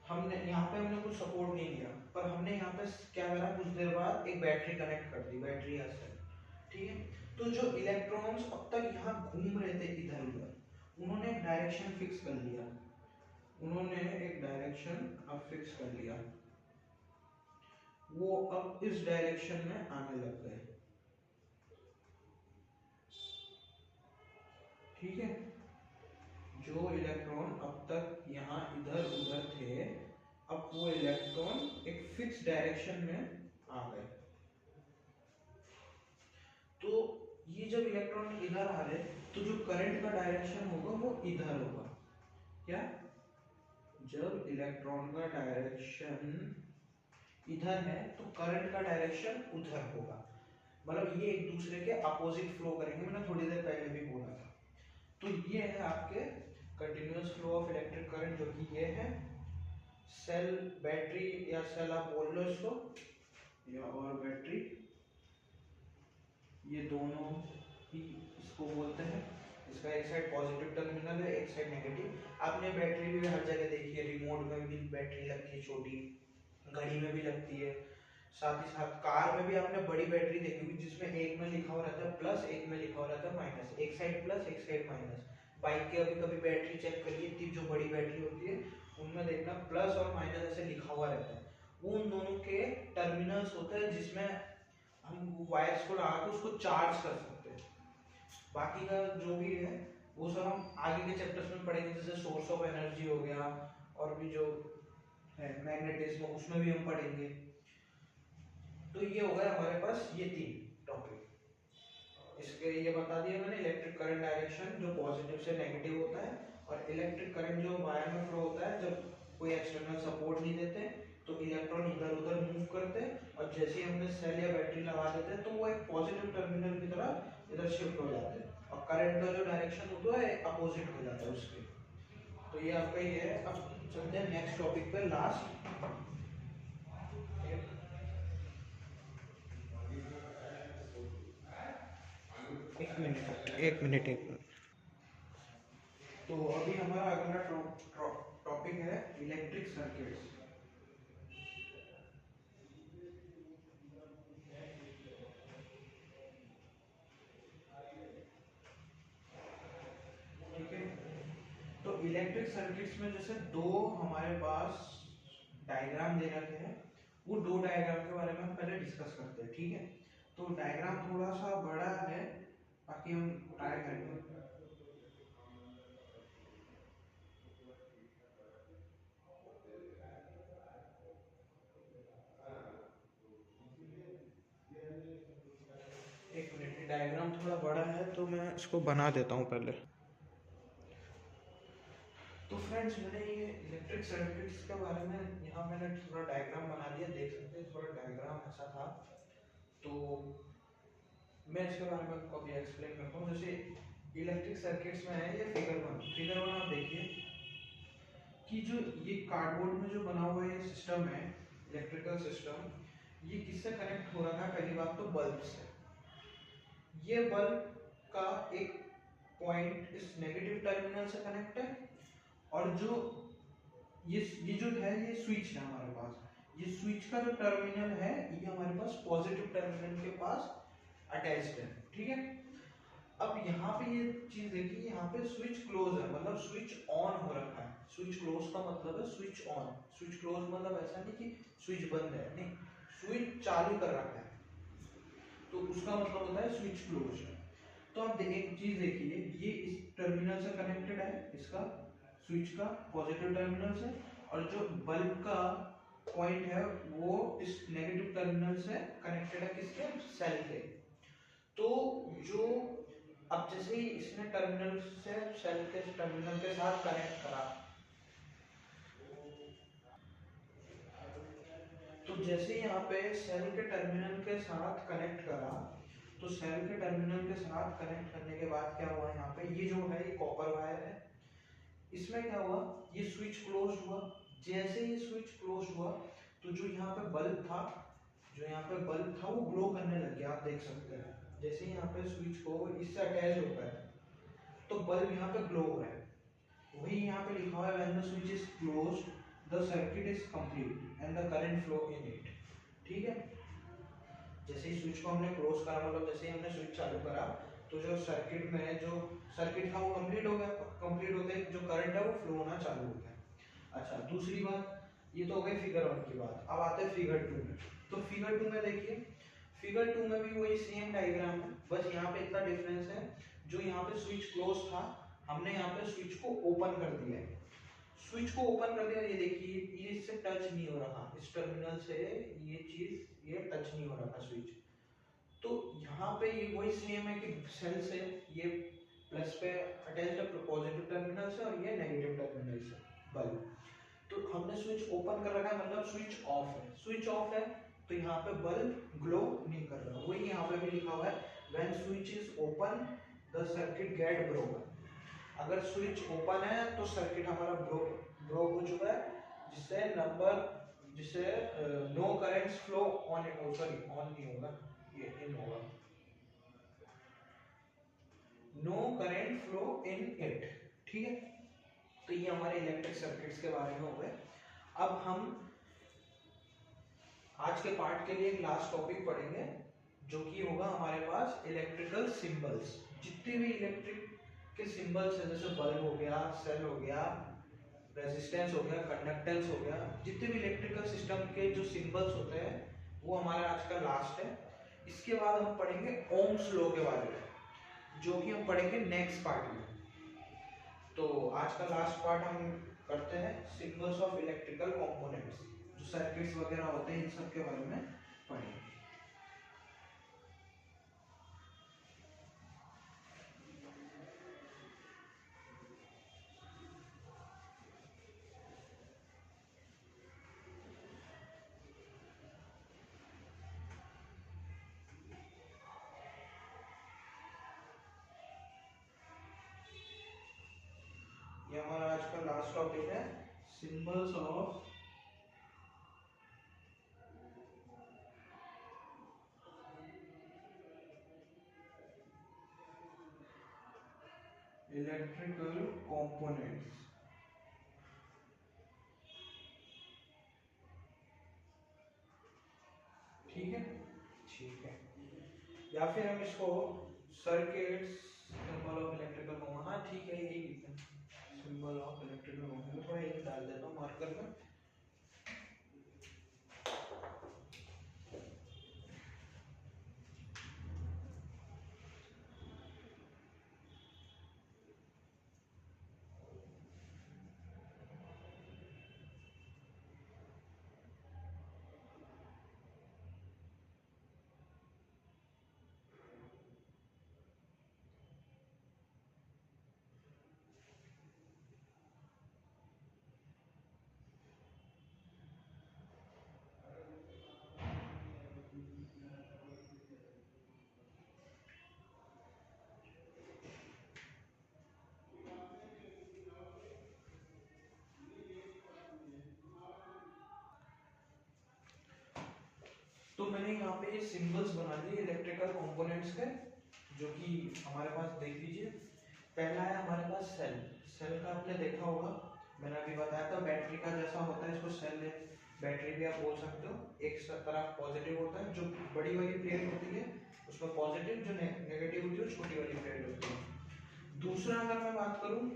हमने यहाँ पे हमने कुछ सपोर्ट नहीं दिया पर हमने यहाँ पे क्या करा, कुछ देर बाद एक बैटरी कनेक्ट कर दी, बैटरी या सेल, ठीक है। तो जो इलेक्ट्रॉन्स अब तक यहाँ घूम रहे थे इधर उधर, उन्होंने एक डायरेक्शन फिक्स कर लिया, उन्होंने एक डायरेक्शन अब फिक्स कर लिया, वो अब इस डायरेक्शन में आने लग गए, ठीक है। जो इलेक्ट्रॉन अब तक यहाँ इधर उधर थे अब वो इलेक्ट्रॉन एक फिक्स डायरेक्शन में आ गए। तो ये जब इलेक्ट्रॉन इधर आ रहे तो जो करंट का डायरेक्शन होगा वो इधर होगा, क्या, जब इलेक्ट्रॉन का डायरेक्शन इधर है तो करंट का डायरेक्शन उधर होगा, मतलब ये एक दूसरे के अपोजिट फ्लो करेंगे, मैंने थोड़ी देर पहले भी बोला था। तो ये है आपके continuous flow of electric current, जो कि ये है सेल बैटरी या सेल आप बोल लो इसको, या और बैटरी, ये दोनों ही इसको बोलते हैं, इसका एक साइड पॉजिटिव टर्मिनल है, एक साइड नेगेटिव। आपने बैटरी भी हर जगह देखी है, रिमोट में भी बैटरी लगती है छोटी, घड़ी में भी लगती है, साथ ही साथ कार में भी आपने बड़ी बैटरी देखी होगी जिसमें एक में लिखा हुआ रहता है प्लस, एक में लिखा हुआ रहता है माइनस, एक साइड प्लस एक साइड माइनस। बाइक के अभी कभी बैटरी चेक करिए, इतनी जो बड़ी बैटरी होती है उनमें देखना प्लस और माइनस ऐसे लिखा हुआ रहता है, वो उन दोनों के टर्मिनल्स होते हैं जिसमें हम वायर्स को लगा के उसको चार्ज कर सकते हैं। बाकी का जो भी है वो सब हम आगे के चैप्टर्स में पढ़ेंगे, जैसे सोर्स ऑफ एनर्जी हो गया और भी जो है मैग्नेटिज्म उसमें भी हम पढ़ेंगे। तो ये हो गया हमारे पास ये तीन टॉपिक। इसके ये बता दिया मैंने, इलेक्ट्रिक करंट डायरेक्शन जो पॉजिटिव से नेगेटिव होता है, और इलेक्ट्रिक करंट जो वायर में फ्लो होता है जब कोई एक्सटर्नल सपोर्ट नहीं देते तो इलेक्ट्रॉन इधर उधर मूव करते हैं, और जैसे ही हमने सेल या बैटरी लगा देते हैं तो वो एक पॉजिटिव टर्मिनल की तरह इधर शिफ्ट हो जाते हैं, और करंट का जो डायरेक्शन होता है अपोजिट हो जाता है उसके। तो ये आपका ये है। अब चलते हैं नेक्स्ट टॉपिक पे, लास्ट। एक मिनट एक मिनट एक मिनट। तो अभी हमारा अगला टॉपिक है इलेक्ट्रिक सर्किट्स। ठीक है, तो इलेक्ट्रिक सर्किट्स में जैसे दो हमारे पास डायग्राम दे रखे हैं, वो दो डायग्राम के बारे में हम पहले डिस्कस करते हैं। ठीक है, तो डायग्राम थोड़ा सा बड़ा है, बाकी हम ट्राई करेंगे। एक मिनट, डायग्राम थोड़ा बड़ा है तो मैं इसको बना देता हूँ पहले। तो फ्रेंड्स मैंने ये इलेक्ट्रिक सर्किट्स के बारे में यहाँ मैंने थोड़ा डायग्राम बना दिया, देख सकते हैं थोड़ा डायग्राम ऐसा था। तो मैं इसके बारे में आपको अभी एक्सप्लेन करता हूँ। जैसे इलेक्ट्रिक सर्किट्स में है ये फिगर वन, फिगर वन आप देखिए कि जो ये कार्डबोर्ड में जो बना हुआ ये सिस्टम है, इलेक्ट्रिकल सिस्टम, ये किससे कनेक्ट हो रहा है? पहली बात तो बल्ब से। ये बल्ब का एक पॉइंट इस नेगेटिव टर्मिनल से कनेक्ट है, और जो ये जो है ये स्विच है हमारे पास, ये स्विच का जो टर्मिनल है ये हमारे पास पॉजिटिव टर्मिनल के पास अटैच्ड है। ठीक है, अब यहाँ पे ये चीज देखिए, यहाँ पे स्विच क्लोज है, मतलब स्विच ऑन हो रखा है। स्विच क्लोज का मतलब है स्विच ऑन, स्विच क्लोज मतलब ऐसा नहीं कि स्विच बंद है, नहीं, स्विच चालू कर रखा है तो उसका मतलब होता है स्विच क्लोज है। तो आप एक चीज देखिए, ये इस टर्मिनल से कनेक्टेड है, इसका स्विच का पॉजिटिव टर्मिनल से, और जो बल्ब का पॉइंट है वो इस नेगेटिव टर्मिनल से कनेक्टेड है, किसके? सेल के। तो जो अब जैसे ही इसने टर्मिनल से सेल के टर्मिनल के साथ कनेक्ट करा, तो जैसे यहाँ पे सेल के टर्मिनल के साथ कनेक्ट करा, तो सेल के टर्मिनल के साथ कनेक्ट करने के बाद क्या हुआ, यहाँ पे ये जो है ये कॉपर वायर है, इसमें क्या हुआ, ये स्विच क्लोज हुआ। जैसे ये स्विच क्लोज हुआ तो जो यहाँ पे बल्ब था, जो यहाँ पे बल्ब था वो ग्लो करने लग गया, आप देख सकते हैं। जैसे यहाँ पे स्विच को इससे अटैच होता है तो बल्ब यहाँ पे ग्लो हो रहा है। वही यहाँ पे लिखा हुआ है when the switch is closed the circuit is complete and the current flow in it. ठीक है, जैसे ही स्विच को हमने क्लोज करा, मतलब जैसे ही हमने स्विच चालू करा तो जो सर्किट में जो सर्किट था वो कंप्लीट हो गया, कंप्लीट होते जो करंट है वो फ्लो होना चालू हो गया। अच्छा, दूसरी बात, ये तो हो गई फिगर वन की बात। अब आते हैं फिगर टू में। तो फिगर टू में देखिए, फिगर टू में भी वही सेम डायग्राम है, बस यहाँ पे इतना डिफरेंस है, जो यहाँ पे स्विच क्लोज था हमने यहाँ पे स्विच को ओपन कर दिया है। स्विच को ओपन कर दिया, ये देखिए ये इससे टच नहीं हो रहा, इस टर्मिनल से ये चीज ये टच नहीं हो रहा स्विच। तो यहाँ पे ये वही सेम है कि सेल से ये प्लस पे अटैच्ड है पॉजिटिव टर्मिनल से, और ये नेगेटिव टर्मिनल से बल्ब। तो हमने स्विच ओपन कर रखा है, मतलब स्विच ऑफ है। स्विच ऑफ है तो यहाँ पे बल्ब ग्लो नहीं कर रहा, वही यहाँ पे भी लिखा हुआ है when switch is open the circuit get broken. अगर स्विच ओपन है तो सर्किट हमारा ब्रोक हो चुका है, जिससे नंबर जिससे no currents flow on, sorry on नहीं होगा, ये इन होगा। No current flow in it. ठीक है, तो ये हमारे इलेक्ट्रिक सर्किट्स के बारे में हो गए। अब हम आज के पार्ट के लिए एक लास्ट टॉपिक पढ़ेंगे जो कि होगा हमारे पास इलेक्ट्रिकल सिंबल्स। जितने भी इलेक्ट्रिक के सिंबल्स है, जैसे बल्ब हो गया, सेल हो गया, रेजिस्टेंस हो गया, कंडक्टेंस हो गया, जितने भी इलेक्ट्रिकल सिस्टम के जो सिंबल्स होते हैं वो हमारा आज का लास्ट है। इसके बाद हम पढ़ेंगे ओम्स लॉ के बारे में, जो कि हम पढ़ेंगे नेक्स्ट पार्ट में। तो आज का लास्ट पार्ट हम करते हैं सिंबल्स ऑफ इलेक्ट्रिकल कंपोनेंट्स, जो सर्किट्स वगैरह होते हैं इन सब के बारे में पढ़ेंगे। ये हमारा आज का लास्ट टॉपिक है सिंबल्स ऑफ इलेक्ट्रिकल कंपोनेंट्स। ठीक है, ठीक है, या फिर हम इसको circuits symbol of electrical component, हाँ ठीक है यही लिखते हैं सिंबल ऑफ इलेक्ट्रिकल कंपोनेंट। थोड़ा एक डाल देता हूँ मार्कर में। तो मैंने यहाँ पे ये सिंबल्स बना दिए इलेक्ट्रिकल कंपोनेंट्स के, जो कि हमारे पास देख लीजिए। पहला है हमारे पास सेल। सेल का आपने देखा होगा, मैंने अभी बताया था बैटरी का जैसा होता है, इसको सेल है, बैटरी भी आप बोल सकते हो। एक तरफ पॉजिटिव होता है, जो बड़ी वाली प्लेट होती है उसमें पॉजिटिव, जो नेगेटिव होती है छोटी वाली प्लेट होती है। दूसरा अगर मैं बात करूं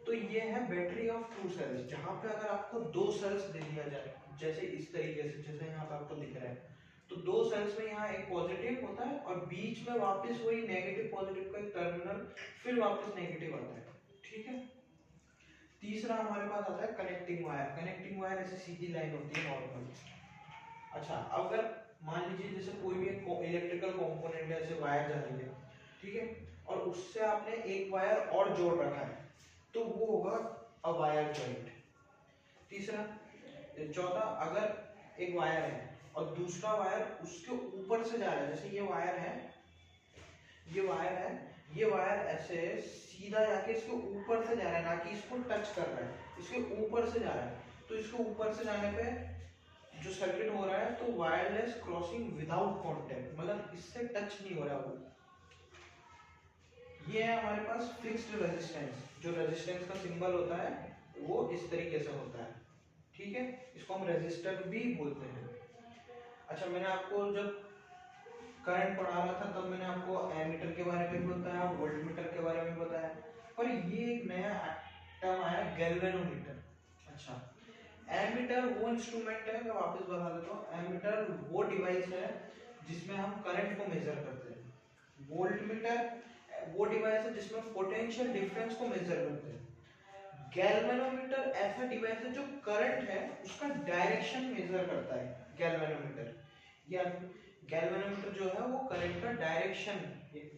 तो ये है बैटरी ऑफ टू सेल्स, जहां पे अगर आपको दो सेल्स दे दिया जाए, जैसे इस तरीके से, जैसे यहाँ पे आपको दिख रहा है, तो दो सेल्स में यहाँ एक पॉजिटिव होता है और बीच में वापस वही नेगेटिव पॉजिटिव का एक टर्मिनल, फिर वापस नेगेटिव आता है। ठीक है, तीसरा हमारे पास आता है कनेक्टिंग वायर। कनेक्टिंग वायर ऐसी सीधी लाइन होती है नॉर्मल। अच्छा, अगर मान लीजिए जैसे कोई भी एक इलेक्ट्रिकल कंपोनेंट है, जैसे वायर जा रही है, ठीक है, और उससे आपने एक वायर और जोड़ रखा है, तो वो होगा अ वायर जॉइंट। तीसरा, चौथा, अगर एक वायर है और दूसरा वायर उसके ऊपर से जा रहा है, जैसे ये वायर है, ये वायर है, ये वायर ऐसे सीधा जाके इसके ऊपर से जा रहा है, ना कि इसको टच कर रहा है, इसके ऊपर से जा रहा है। तो इसके ऊपर से जाने पे जो सर्किट हो रहा है, तो वायरलेस क्रॉसिंग विदाउट कांटेक्ट, मतलब इससे टच नहीं हो रहा वो। ये है हमारे पास फिक्स्ड रेजिस्टेंस। जो रेजिस्टेंस का सिंबल होता है वो इस तरीके से होता है। ठीक है, इसको हम रेजिस्टर भी बोलते हैं। अच्छा, मैंने आपको जब करंट पढ़ा रहा था तब मैंने आपको एमीटर के बारे में भी बताया, वोल्टमीटर के बारे में बताया, पर ये एक नया टर्म आया, गैल्वेनोमीटर। अच्छा, एमीटर वो इंस्ट्रूमेंट है, मैं वापस बता देता हूँ, एमीटर वो डिवाइस है जिसमें हम करंट को मेजर करते हैं। वोल्टमीटर वो डिवाइस है जिसमें पोटेंशियल डिफरेंस को मेजर करते हैं। गैल्वेनोमीटर ऐसा डिवाइस है जो करंट है उसका डायरेक्शन मेजर करता है। गैल्वेनोमीटर या गैल्वेनोमीटर जो है वो करंट का डायरेक्शन,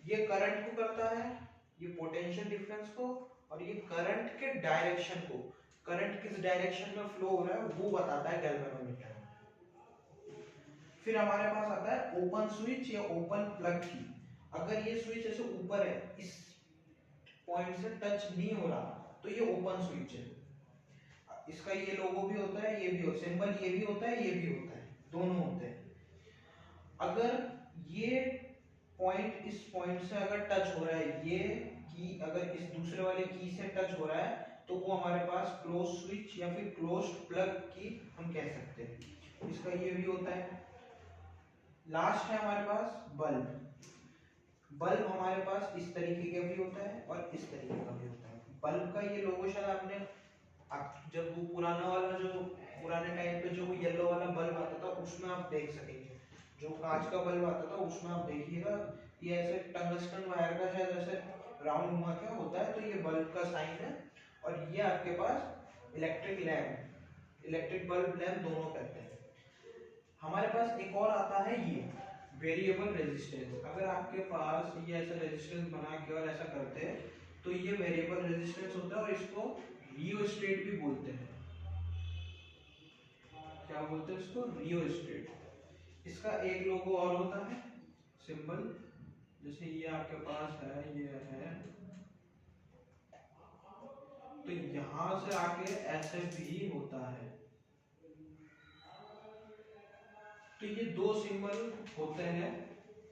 ये करंट को करता है, ये पोटेंशियल डिफरेंस को, और ये करंट के डायरेक्शन को, करंट किस डायरेक्शन में फ्लो हो रहा है वो बताता है गैल्वेनोमीटर। फिर हमारे पास आता है ओपन स्विच या ओपन प्लग की। अगर ये स्विच ऐसे ऊपर है, इस पॉइंट से टच नहीं हो रहा, तो ये ओपन स्विच है। इसका ये लोगो भी होता है, ये भी होता है, सिंबल ये भी होता है, ये भी होता है, दोनों होते हैं। अगर ये पॉइंट इस पॉइंट से अगर टच हो रहा है, ये की अगर इस दूसरे वाले की से टच हो रहा है तो वो हमारे पास क्लोज स्विच या फिर क्लोज प्लग की हम कह सकते हैं। इसका ये भी होता है। लास्ट है हमारे पास बल्ब। बल्ब हमारे पास इस तरीके का भी होता है और इस तरीके का भी होता है। बल्ब का ये लोगो शायद आपने जब वो पुराना वाला जो पुराने टाइम पे जो येलो वाला बल्ब आता था उसमें आप देख सकेंगे। जो कांच का बल्ब आता था उसमें आप देखिएगा ये ऐसे टंगस्टन वायर का शायद ऐसे राउंड हुआ क्या होता है, तो ये बल्ब का साइन है। और ये आपके पास electric lamp, electric bulb lamp दोनों कहते हैं। हमारे पास एक और आता है ये वेरिएबल रेजिस्टेंस। अगर आपके पास ये ऐसा रेजिस्टेंस बना के और ऐसा करते हैं तो ये वेरिएबल रेजिस्टेंस होता है और इसको रियोस्टेट भी बोलते हैं। क्या बोलते हैं इसको? रियोस्टेट। इसका एक लोगो और होता है, सिंबल, जैसे ये आपके पास है, ये है, तो यहां से आके ऐसे भी होता है। तो ये दो सिंबल होते हैं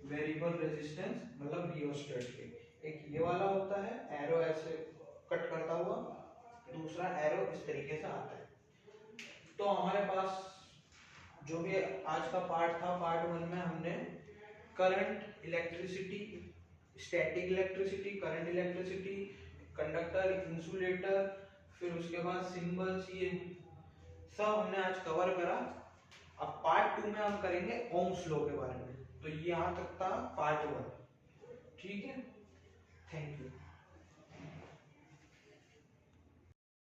वेरिएबल रेजिस्टेंस मतलब रियोस्टेट के। एक ये वाला होता है एरो ऐसे कट करता हुआ, दूसरा एरो इस तरीके से आता है। तो हमारे पास जो भी आज का पार्ट था, पार्ट 1 में हमने current, electricity, static electricity, current electricity, conductor, insulator, फिर उसके बाद सिंबल्स, ये सब हमने आज कवर करा। अब पार्ट 2 में हम करेंगे ओम्स लॉ के बारे में। तो ये यहाँ तक था पार्ट 1। ठीक है, थैंक यू।